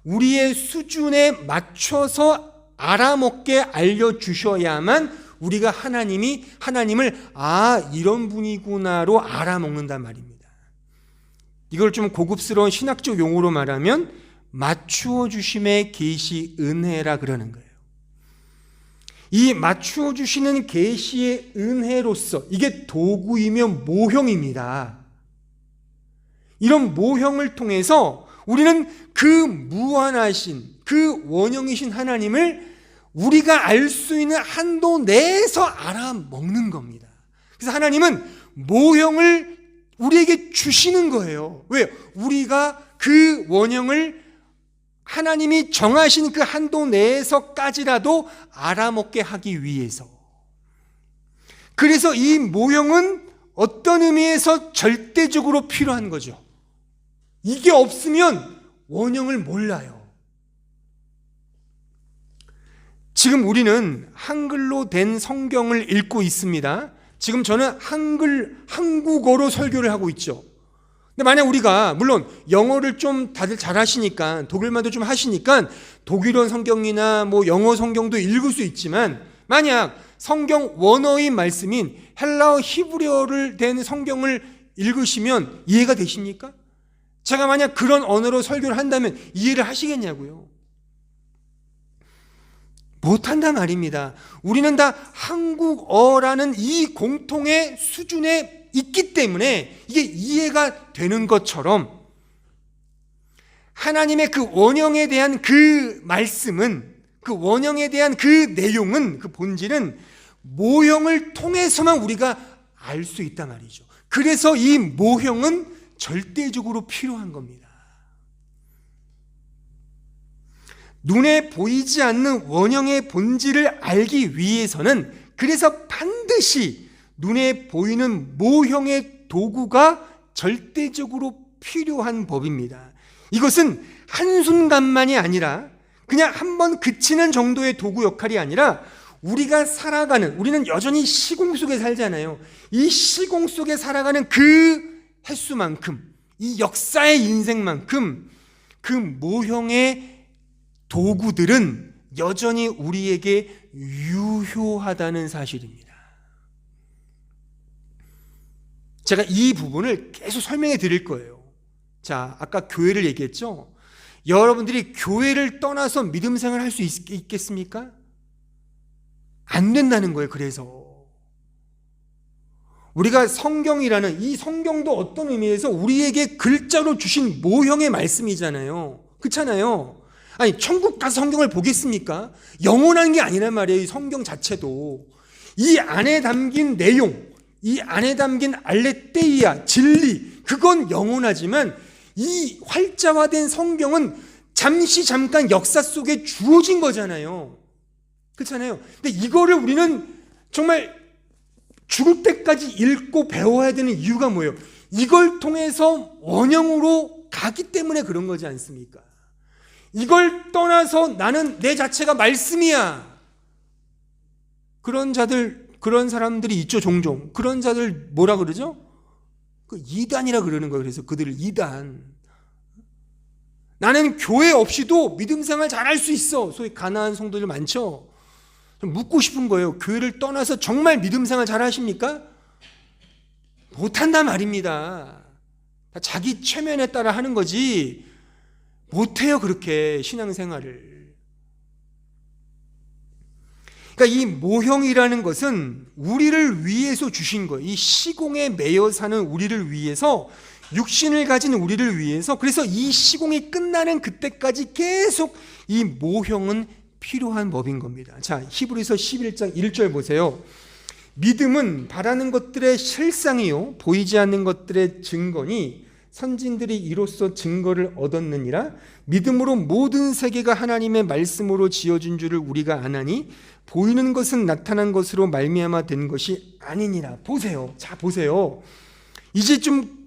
우리의 수준에 맞춰서 알아먹게 알려주셔야만 우리가 하나님을 이런 분이구나로 알아먹는단 말입니다. 이걸 좀 고급스러운 신학적 용어로 말하면 맞추어 주심의 계시 은혜라 그러는 거예요. 이 맞추어 주시는 계시의 은혜로서 이게 도구이며 모형입니다. 이런 모형을 통해서 우리는 그 무한하신 그 원형이신 하나님을 우리가 알 수 있는 한도 내에서 알아먹는 겁니다. 그래서 하나님은 모형을 우리에게 주시는 거예요. 왜? 우리가 그 원형을 하나님이 정하신 그 한도 내에서까지라도 알아먹게 하기 위해서. 그래서 이 모형은 어떤 의미에서 절대적으로 필요한 거죠. 이게 없으면 원형을 몰라요. 지금 우리는 한글로 된 성경을 읽고 있습니다. 지금 저는 한국어로 설교를 하고 있죠. 근데 만약 우리가 물론 영어를 좀 다들 잘 하시니까 독일말도 좀 하시니까 독일어 성경이나 뭐 영어 성경도 읽을 수 있지만 만약 성경 원어인 말씀인 헬라어 히브리어를 된 성경을 읽으시면 이해가 되십니까? 제가 만약 그런 언어로 설교를 한다면 이해를 하시겠냐고요? 못한단 말입니다. 우리는 다 한국어라는 이 공통의 수준에 있기 때문에 이게 이해가 되는 것처럼 하나님의 그 원형에 대한 그 말씀은, 그 원형에 대한 그 내용은, 그 본질은 모형을 통해서만 우리가 알 수 있단 말이죠. 그래서 이 모형은 절대적으로 필요한 겁니다. 눈에 보이지 않는 원형의 본질을 알기 위해서는 그래서 반드시 눈에 보이는 모형의 도구가 절대적으로 필요한 법입니다. 이것은 한순간만이 아니라 그냥 한번 그치는 정도의 도구 역할이 아니라 우리가 살아가는, 우리는 여전히 시공 속에 살잖아요. 이 시공 속에 살아가는 그 횟수만큼, 이 역사의 인생만큼 그 모형의 도구들은 여전히 우리에게 유효하다는 사실입니다. 제가 이 부분을 계속 설명해 드릴 거예요. 자, 아까 교회를 얘기했죠? 여러분들이 교회를 떠나서 믿음 생활을 할 수 있겠습니까? 안 된다는 거예요. 그래서 우리가 성경이라는 이 성경도 어떤 의미에서 우리에게 글자로 주신 모형의 말씀이잖아요. 그렇잖아요. 아니, 천국 가서 성경을 보겠습니까? 영원한 게 아니란 말이에요. 이 성경 자체도. 이 안에 담긴 내용, 이 안에 담긴 알레테이아, 진리, 그건 영원하지만 이 활자화된 성경은 잠깐 역사 속에 주어진 거잖아요. 그렇잖아요. 근데 이거를 우리는 정말 죽을 때까지 읽고 배워야 되는 이유가 뭐예요? 이걸 통해서 원형으로 가기 때문에 그런 거지 않습니까? 이걸 떠나서 나는 내 자체가 말씀이야. 그런 사람들이 있죠, 종종. 그런 자들 뭐라 그러죠? 그 이단이라 그러는 거예요. 그래서 그들을 이단. 나는 교회 없이도 믿음 생활 잘할 수 있어. 소위 가난한 성도들 많죠. 좀 묻고 싶은 거예요. 교회를 떠나서 정말 믿음 생활 잘 하십니까? 못한단 말입니다. 다 자기 체면에 따라 하는 거지 못해요. 그렇게 신앙생활을. 그러니까 이 모형이라는 것은 우리를 위해서 주신 거예요. 이 시공에 매여 사는 우리를 위해서, 육신을 가진 우리를 위해서, 그래서 이 시공이 끝나는 그때까지 계속 이 모형은 필요한 법인 겁니다. 자, 히브리서 11장 1절 보세요. 믿음은 바라는 것들의 실상이요 보이지 않는 것들의 증거니 선진들이 이로써 증거를 얻었느니라. 믿음으로 모든 세계가 하나님의 말씀으로 지어진 줄을 우리가 아나니 보이는 것은 나타난 것으로 말미암아 된 것이 아니니라. 보세요. 자, 보세요. 이제 좀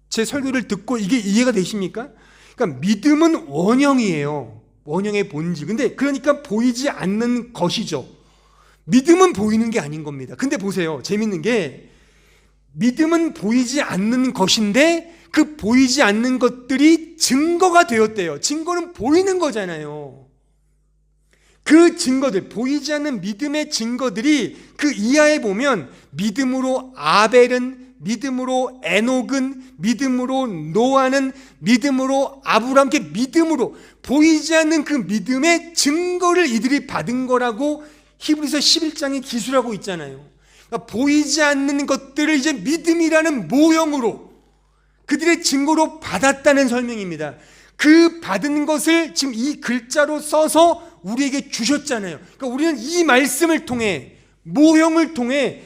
제 설교를 듣고 이게 이해가 되십니까? 그러니까 믿음은 원형이에요. 원형의 본질. 근데 그러니까 보이지 않는 것이죠. 믿음은 보이는 게 아닌 겁니다. 근데 보세요. 재밌는 게 믿음은 보이지 않는 것인데 그 보이지 않는 것들이 증거가 되었대요. 증거는 보이는 거잖아요. 그 증거들, 보이지 않는 믿음의 증거들이 그 이하에 보면 믿음으로 아벨은, 믿음으로 에녹은, 믿음으로 노아는, 믿음으로 아브라함, 믿음으로 보이지 않는 그 믿음의 증거를 이들이 받은 거라고 히브리서 11장이 기술하고 있잖아요. 그러니까 보이지 않는 것들을 이제 믿음이라는 모형으로 그들의 증거로 받았다는 설명입니다. 그 받은 것을 지금 이 글자로 써서 우리에게 주셨잖아요. 그러니까 우리는 이 말씀을 통해, 모형을 통해,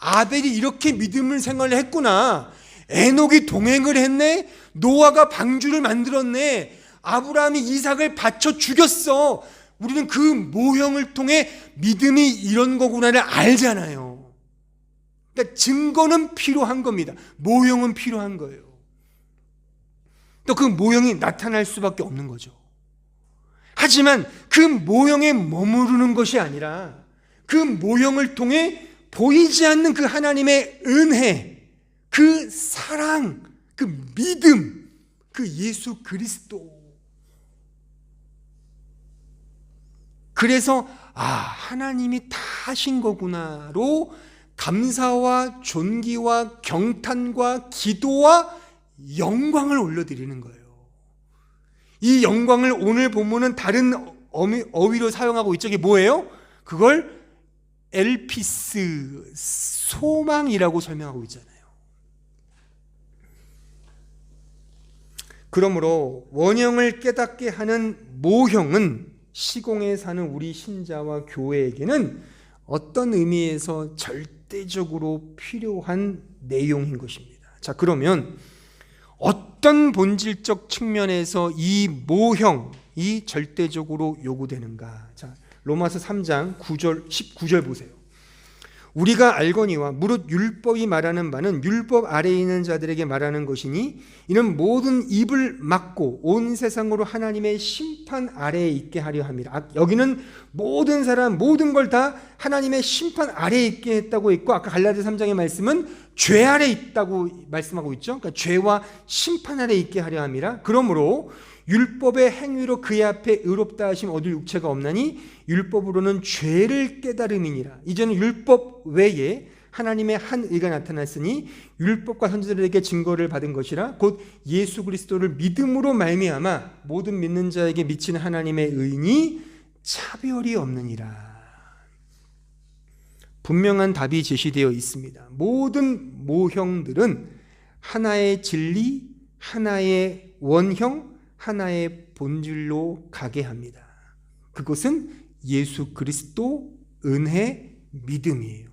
아벨이 이렇게 믿음을 생활을 했구나. 에녹이 동행을 했네. 노아가 방주를 만들었네. 아브라함이 이삭을 바쳐 죽였어. 우리는 그 모형을 통해 믿음이 이런 거구나를 알잖아요. 그러니까 증거는 필요한 겁니다. 모형은 필요한 거예요. 또 그 모형이 나타날 수밖에 없는 거죠. 하지만 그 모형에 머무르는 것이 아니라 그 모형을 통해 보이지 않는 그 하나님의 은혜, 그 사랑, 그 믿음, 그 예수 그리스도. 그래서 하나님이 다 하신 거구나로 감사와 존귀와 경탄과 기도와 영광을 올려드리는 거예요. 이 영광을 오늘 본문은 다른 어휘로 사용하고 있죠. 이게 뭐예요? 그걸 엘피스, 소망이라고 설명하고 있잖아요. 그러므로 원형을 깨닫게 하는 모형은 시공에 사는 우리 신자와 교회에게는 어떤 의미에서 절대적으로 필요한 내용인 것입니다. 자, 그러면 어떤 본질적 측면에서 이 모형이 절대적으로 요구되는가? 자, 로마서 3장 9절 19절 보세요. 우리가 알거니와 무릇 율법이 말하는 바는 율법 아래에 있는 자들에게 말하는 것이니 이는 모든 입을 막고 온 세상으로 하나님의 심판 아래에 있게 하려 함이라. 여기는 모든 사람 모든 걸 다 하나님의 심판 아래에 있게 했다고 했고, 아까 갈라디아 3장의 말씀은 죄 아래에 있다고 말씀하고 있죠. 그러니까 죄와 심판 아래에 있게 하려 함이라. 그러므로 율법의 행위로 그의 앞에 의롭다 하심 얻을 육체가 없나니 율법으로는 죄를 깨달음이니라. 이제는 율법 외에 하나님의 한 의가 나타났으니 율법과 선지자들에게 증거를 받은 것이라 곧 예수 그리스도를 믿음으로 말미암아 모든 믿는 자에게 미치는 하나님의 의니 차별이 없느니라. 분명한 답이 제시되어 있습니다. 모든 모형들은 하나의 진리, 하나의 원형, 하나의 본질로 가게 합니다. 그것은 예수 그리스도, 은혜, 믿음이에요.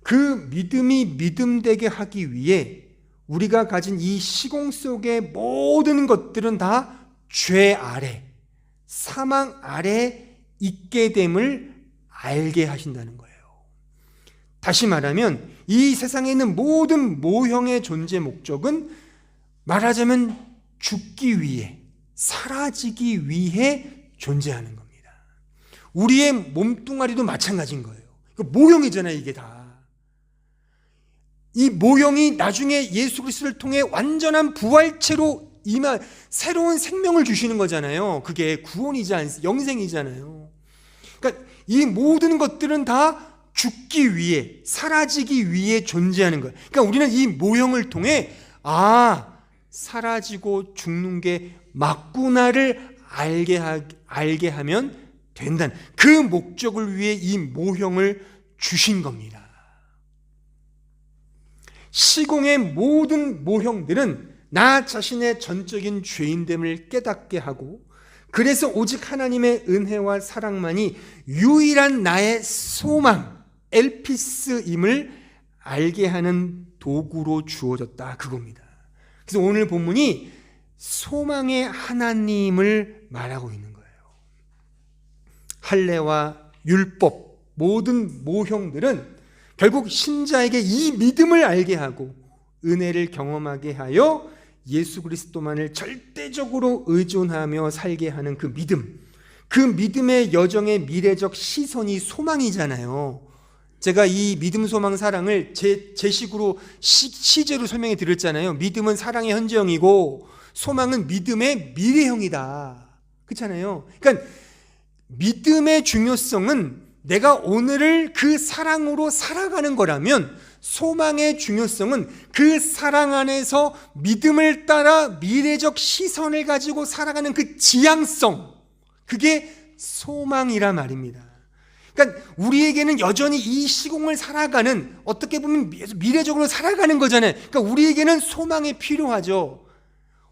그 믿음이 믿음되게 하기 위해 우리가 가진 이 시공 속의 모든 것들은 다 죄 아래, 사망 아래 있게 됨을 알게 하신다는 거예요. 다시 말하면 이 세상에 있는 모든 모형의 존재 목적은 말하자면 죽기 위해, 사라지기 위해 존재하는 겁니다. 우리의 몸뚱아리도 마찬가지인 거예요. 모형이잖아요, 이게 다. 이 모형이 나중에 예수 그리스도를 통해 완전한 부활체로 새로운 생명을 주시는 거잖아요. 그게 구원이지 영생이잖아요. 그러니까 이 모든 것들은 다 죽기 위해, 사라지기 위해 존재하는 거예요. 그러니까 우리는 이 모형을 통해 사라지고 죽는 게 맞구나를 알게 하면 된다는 그 목적을 위해 이 모형을 주신 겁니다. 시공의 모든 모형들은 나 자신의 전적인 죄인됨을 깨닫게 하고 그래서 오직 하나님의 은혜와 사랑만이 유일한 나의 소망, 엘피스임을 알게 하는 도구로 주어졌다, 그겁니다. 그래서 오늘 본문이 소망의 하나님을 말하고 있는 거예요. 할례와 율법, 모든 모형들은 결국 신자에게 이 믿음을 알게 하고 은혜를 경험하게 하여 예수 그리스도만을 절대적으로 의존하며 살게 하는 그 믿음, 그 믿음의 여정의 미래적 시선이 소망이잖아요. 제가 이 믿음, 소망, 사랑을 제 식으로 시제로 설명해 드렸잖아요. 믿음은 사랑의 현재형이고 소망은 믿음의 미래형이다. 그렇잖아요. 그러니까 믿음의 중요성은 내가 오늘을 그 사랑으로 살아가는 거라면 소망의 중요성은 그 사랑 안에서 믿음을 따라 미래적 시선을 가지고 살아가는 그 지향성, 그게 소망이란 말입니다. 그러니까 우리에게는 여전히 이 시공을 살아가는, 어떻게 보면 미래적으로 살아가는 거잖아요. 그러니까 우리에게는 소망이 필요하죠.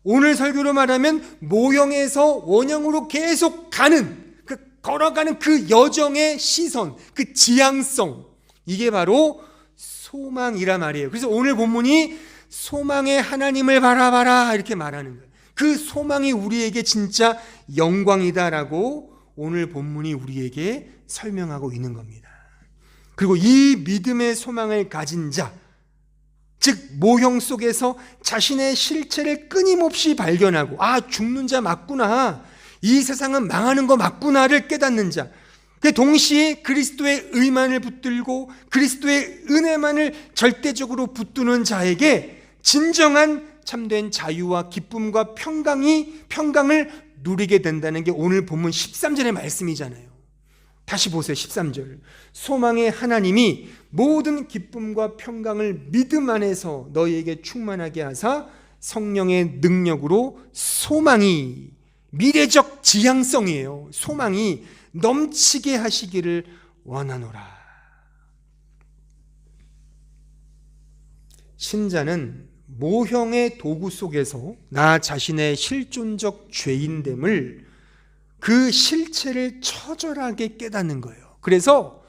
오늘 설교로 말하면 모형에서 원형으로 계속 걸어가는 그 여정의 시선, 그 지향성, 이게 바로 소망이라 말이에요. 그래서 오늘 본문이 소망의 하나님을 바라봐라 이렇게 말하는 거예요. 그 소망이 우리에게 진짜 영광이다라고 오늘 본문이 우리에게 설명하고 있는 겁니다. 그리고 이 믿음의 소망을 가진 자, 즉 모형 속에서 자신의 실체를 끊임없이 발견하고 죽는 자 맞구나, 이 세상은 망하는 거 맞구나를 깨닫는 자, 동시에 그리스도의 의만을 붙들고 그리스도의 은혜만을 절대적으로 붙드는 자에게 진정한 참된 자유와 기쁨과 평강을 누리게 된다는 게 오늘 본문 13절의 말씀이잖아요. 다시 보세요. 13절. 소망의 하나님이 모든 기쁨과 평강을 믿음 안에서 너희에게 충만하게 하사 성령의 능력으로 소망이, 미래적 지향성이에요. 소망이 넘치게 하시기를 원하노라. 신자는 모형의 도구 속에서 나 자신의 실존적 죄인됨을, 그 실체를 처절하게 깨닫는 거예요. 그래서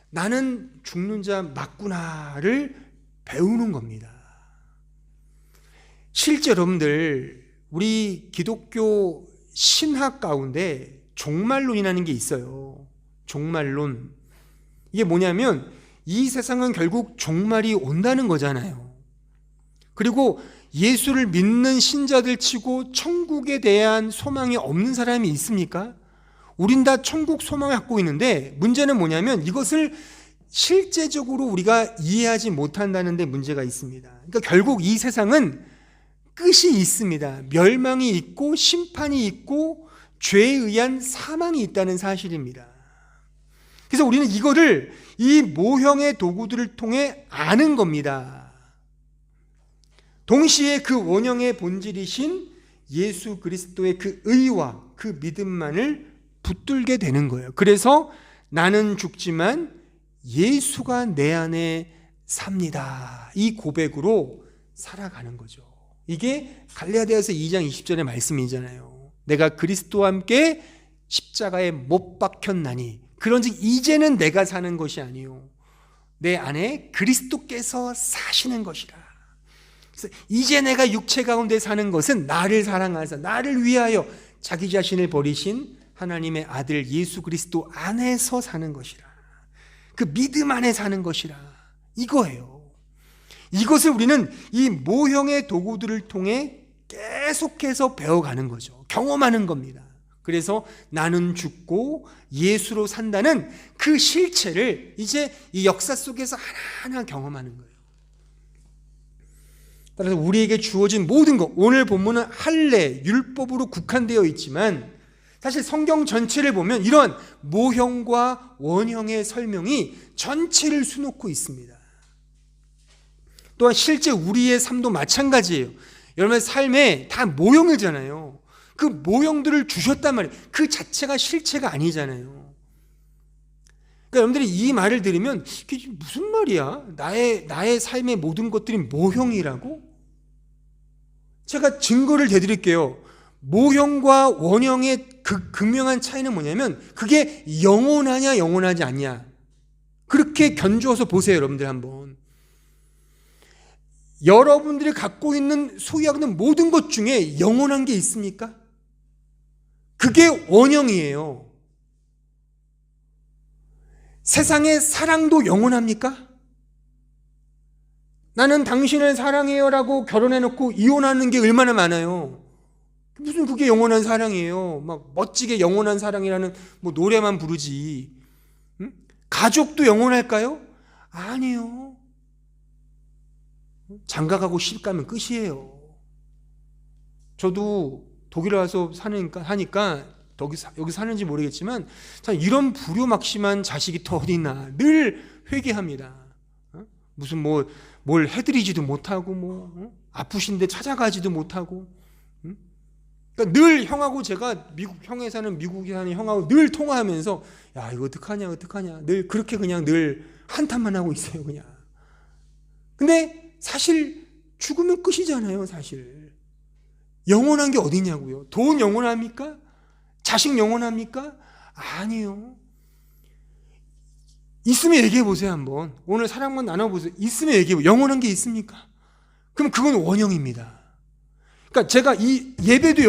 나는 죽는 자 맞구나를 배우는 겁니다. 실제 여러분들, 우리 기독교 신학 가운데 종말론이라는 게 있어요. 종말론. 이게 뭐냐면 이 세상은 결국 종말이 온다는 거잖아요. 그리고 예수를 믿는 신자들 치고 천국에 대한 소망이 없는 사람이 있습니까? 우린 다 천국 소망을 갖고 있는데 문제는 뭐냐면 이것을 실제적으로 우리가 이해하지 못한다는 데 문제가 있습니다. 그러니까 결국 이 세상은 끝이 있습니다. 멸망이 있고 심판이 있고 죄에 의한 사망이 있다는 사실입니다. 그래서 우리는 이거를 이 모형의 도구들을 통해 아는 겁니다. 동시에 그 원형의 본질이신 예수 그리스도의 그 의와 그 믿음만을 붙들게 되는 거예요. 그래서 나는 죽지만 예수가 내 안에 삽니다. 이 고백으로 살아가는 거죠. 이게 갈라디아서 2장 20절의 말씀이잖아요. 내가 그리스도와 함께 십자가에 못 박혔나니 그런즉 이제는 내가 사는 것이 아니요 내 안에 그리스도께서 사시는 것이라. 그래서 이제 내가 육체 가운데 사는 것은 나를 사랑하사 나를 위하여 자기 자신을 버리신 하나님의 아들 예수 그리스도 안에서 사는 것이라. 그 믿음 안에 사는 것이라. 이거예요. 이것을 우리는 이 모형의 도구들을 통해 계속해서 배워가는 거죠. 경험하는 겁니다. 그래서 나는 죽고 예수로 산다는 그 실체를 이제 이 역사 속에서 하나하나 경험하는 거예요. 따라서 우리에게 주어진 모든 것, 오늘 본문은 할례, 율법으로 국한되어 있지만 사실 성경 전체를 보면 이런 모형과 원형의 설명이 전체를 수놓고 있습니다. 또한 실제 우리의 삶도 마찬가지예요. 여러분의 삶에 다 모형이잖아요. 그 모형들을 주셨단 말이에요. 그 자체가 실체가 아니잖아요. 그러니까 여러분들이 이 말을 들으면 이게 무슨 말이야? 나의 삶의 모든 것들이 모형이라고? 제가 증거를 대드릴게요. 모형과 원형의 그 극명한 차이는 뭐냐면 그게 영원하냐 영원하지 않냐. 그렇게 견주어서 보세요. 여러분들 한번. 여러분들이 갖고 있는 소유하고 있는 모든 것 중에 영원한 게 있습니까? 그게 원형이에요. 세상의 사랑도 영원합니까? 나는 당신을 사랑해요라고 결혼해놓고 이혼하는 게 얼마나 많아요. 무슨 그게 영원한 사랑이에요. 막 멋지게 영원한 사랑이라는 뭐 노래만 부르지. 응? 가족도 영원할까요? 아니요. 장가가고 시집가면 끝이에요. 저도 독일에 와서 하니까 여기 사는지 모르겠지만 참 이런 불효막심한 자식이 더 어디 있나 늘 회개합니다. 무슨 뭘 해드리지도 못하고 아프신데 찾아가지도 못하고. 그러니까 늘 형하고 제가 형에 사는 미국에 사는 형하고 늘 통화하면서 야 이거 어떡하냐 늘 그렇게 그냥 늘 한탄만 하고 있어요. 그냥. 근데 사실 죽으면 끝이잖아요. 사실 영원한 게 어디냐고요. 돈 영원합니까? 자식 영원합니까? 아니요. 있으면 얘기해 보세요. 한번 오늘 사랑만 나눠보세요. 있으면 얘기해 보세요. 영원한 게 있습니까? 그럼 그건 원형입니다. 그러니까 제가 이 예배도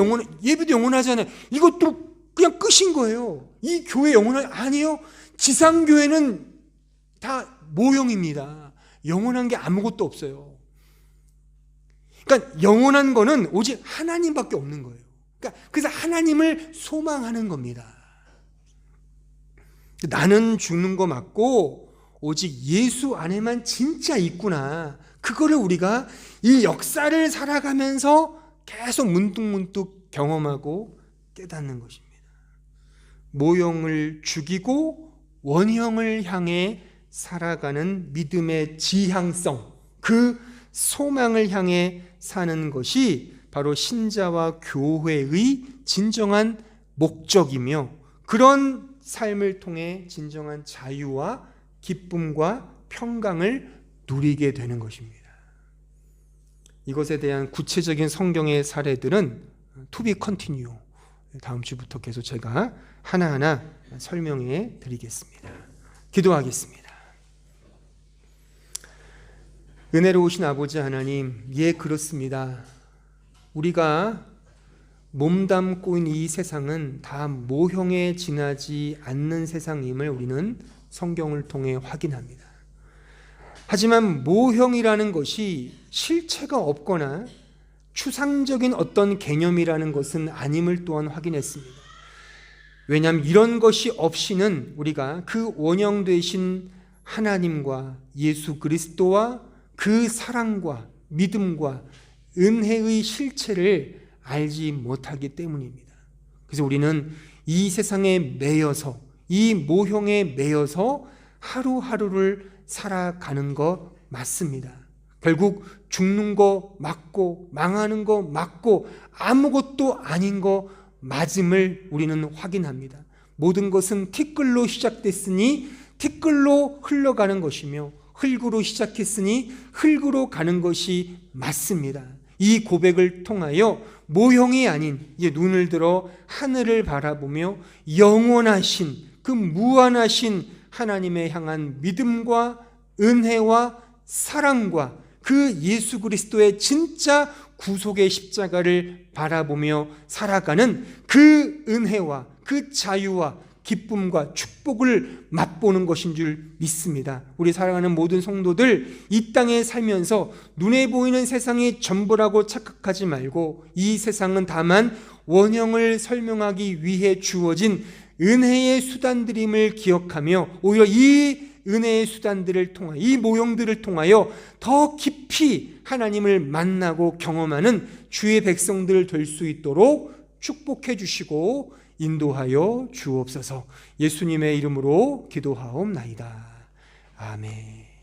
영원하잖아요. 이것도 그냥 끝인 거예요. 이 교회 아니에요. 지상교회는 다 모형입니다. 영원한 게 아무것도 없어요. 그러니까 영원한 거는 오직 하나님밖에 없는 거예요. 그러니까 그래서 하나님을 소망하는 겁니다. 나는 죽는 거 맞고 오직 예수 안에만 진짜 있구나. 그거를 우리가 이 역사를 살아가면서 계속 문득문득 경험하고 깨닫는 것입니다. 모형을 죽이고 원형을 향해 살아가는 믿음의 지향성, 그 소망을 향해 사는 것이 바로 신자와 교회의 진정한 목적이며, 그런 삶을 통해 진정한 자유와 기쁨과 평강을 누리게 되는 것입니다. 이것에 대한 구체적인 성경의 사례들은 to be continue, 다음 주부터 계속 제가 하나하나 설명해 드리겠습니다. 기도하겠습니다. 은혜로우신 아버지 하나님, 예, 그렇습니다. 우리가 몸담고 있는 이 세상은 다 모형에 지나지 않는 세상임을 우리는 성경을 통해 확인합니다. 하지만 모형이라는 것이 실체가 없거나 추상적인 어떤 개념이라는 것은 아님을 또한 확인했습니다. 왜냐하면 이런 것이 없이는 우리가 그 원형 되신 하나님과 예수 그리스도와 그 사랑과 믿음과 은혜의 실체를 알지 못하기 때문입니다. 그래서 우리는 이 세상에 매여서, 이 모형에 매여서 하루하루를 살아가는 거 맞습니다. 결국 죽는 거 맞고 망하는 거 맞고 아무것도 아닌 거 맞음을 우리는 확인합니다. 모든 것은 티끌로 시작됐으니 티끌로 흘러가는 것이며, 흙으로 시작했으니 흙으로 가는 것이 맞습니다. 이 고백을 통하여 모형이 아닌 이제 눈을 들어 하늘을 바라보며 영원하신 그 무한하신 하나님의 향한 믿음과 은혜와 사랑과 그 예수 그리스도의 진짜 구속의 십자가를 바라보며 살아가는 그 은혜와 그 자유와 기쁨과 축복을 맛보는 것인 줄 믿습니다. 우리 사랑하는 모든 성도들, 이 땅에 살면서 눈에 보이는 세상이 전부라고 착각하지 말고, 이 세상은 다만 원형을 설명하기 위해 주어진 은혜의 수단들임을 기억하며, 오히려 이 은혜의 수단들을 통하여, 이 모형들을 통하여 더 깊이 하나님을 만나고 경험하는 주의 백성들 될 수 있도록 축복해 주시고 인도하여 주옵소서. 예수님의 이름으로 기도하옵나이다. 아멘.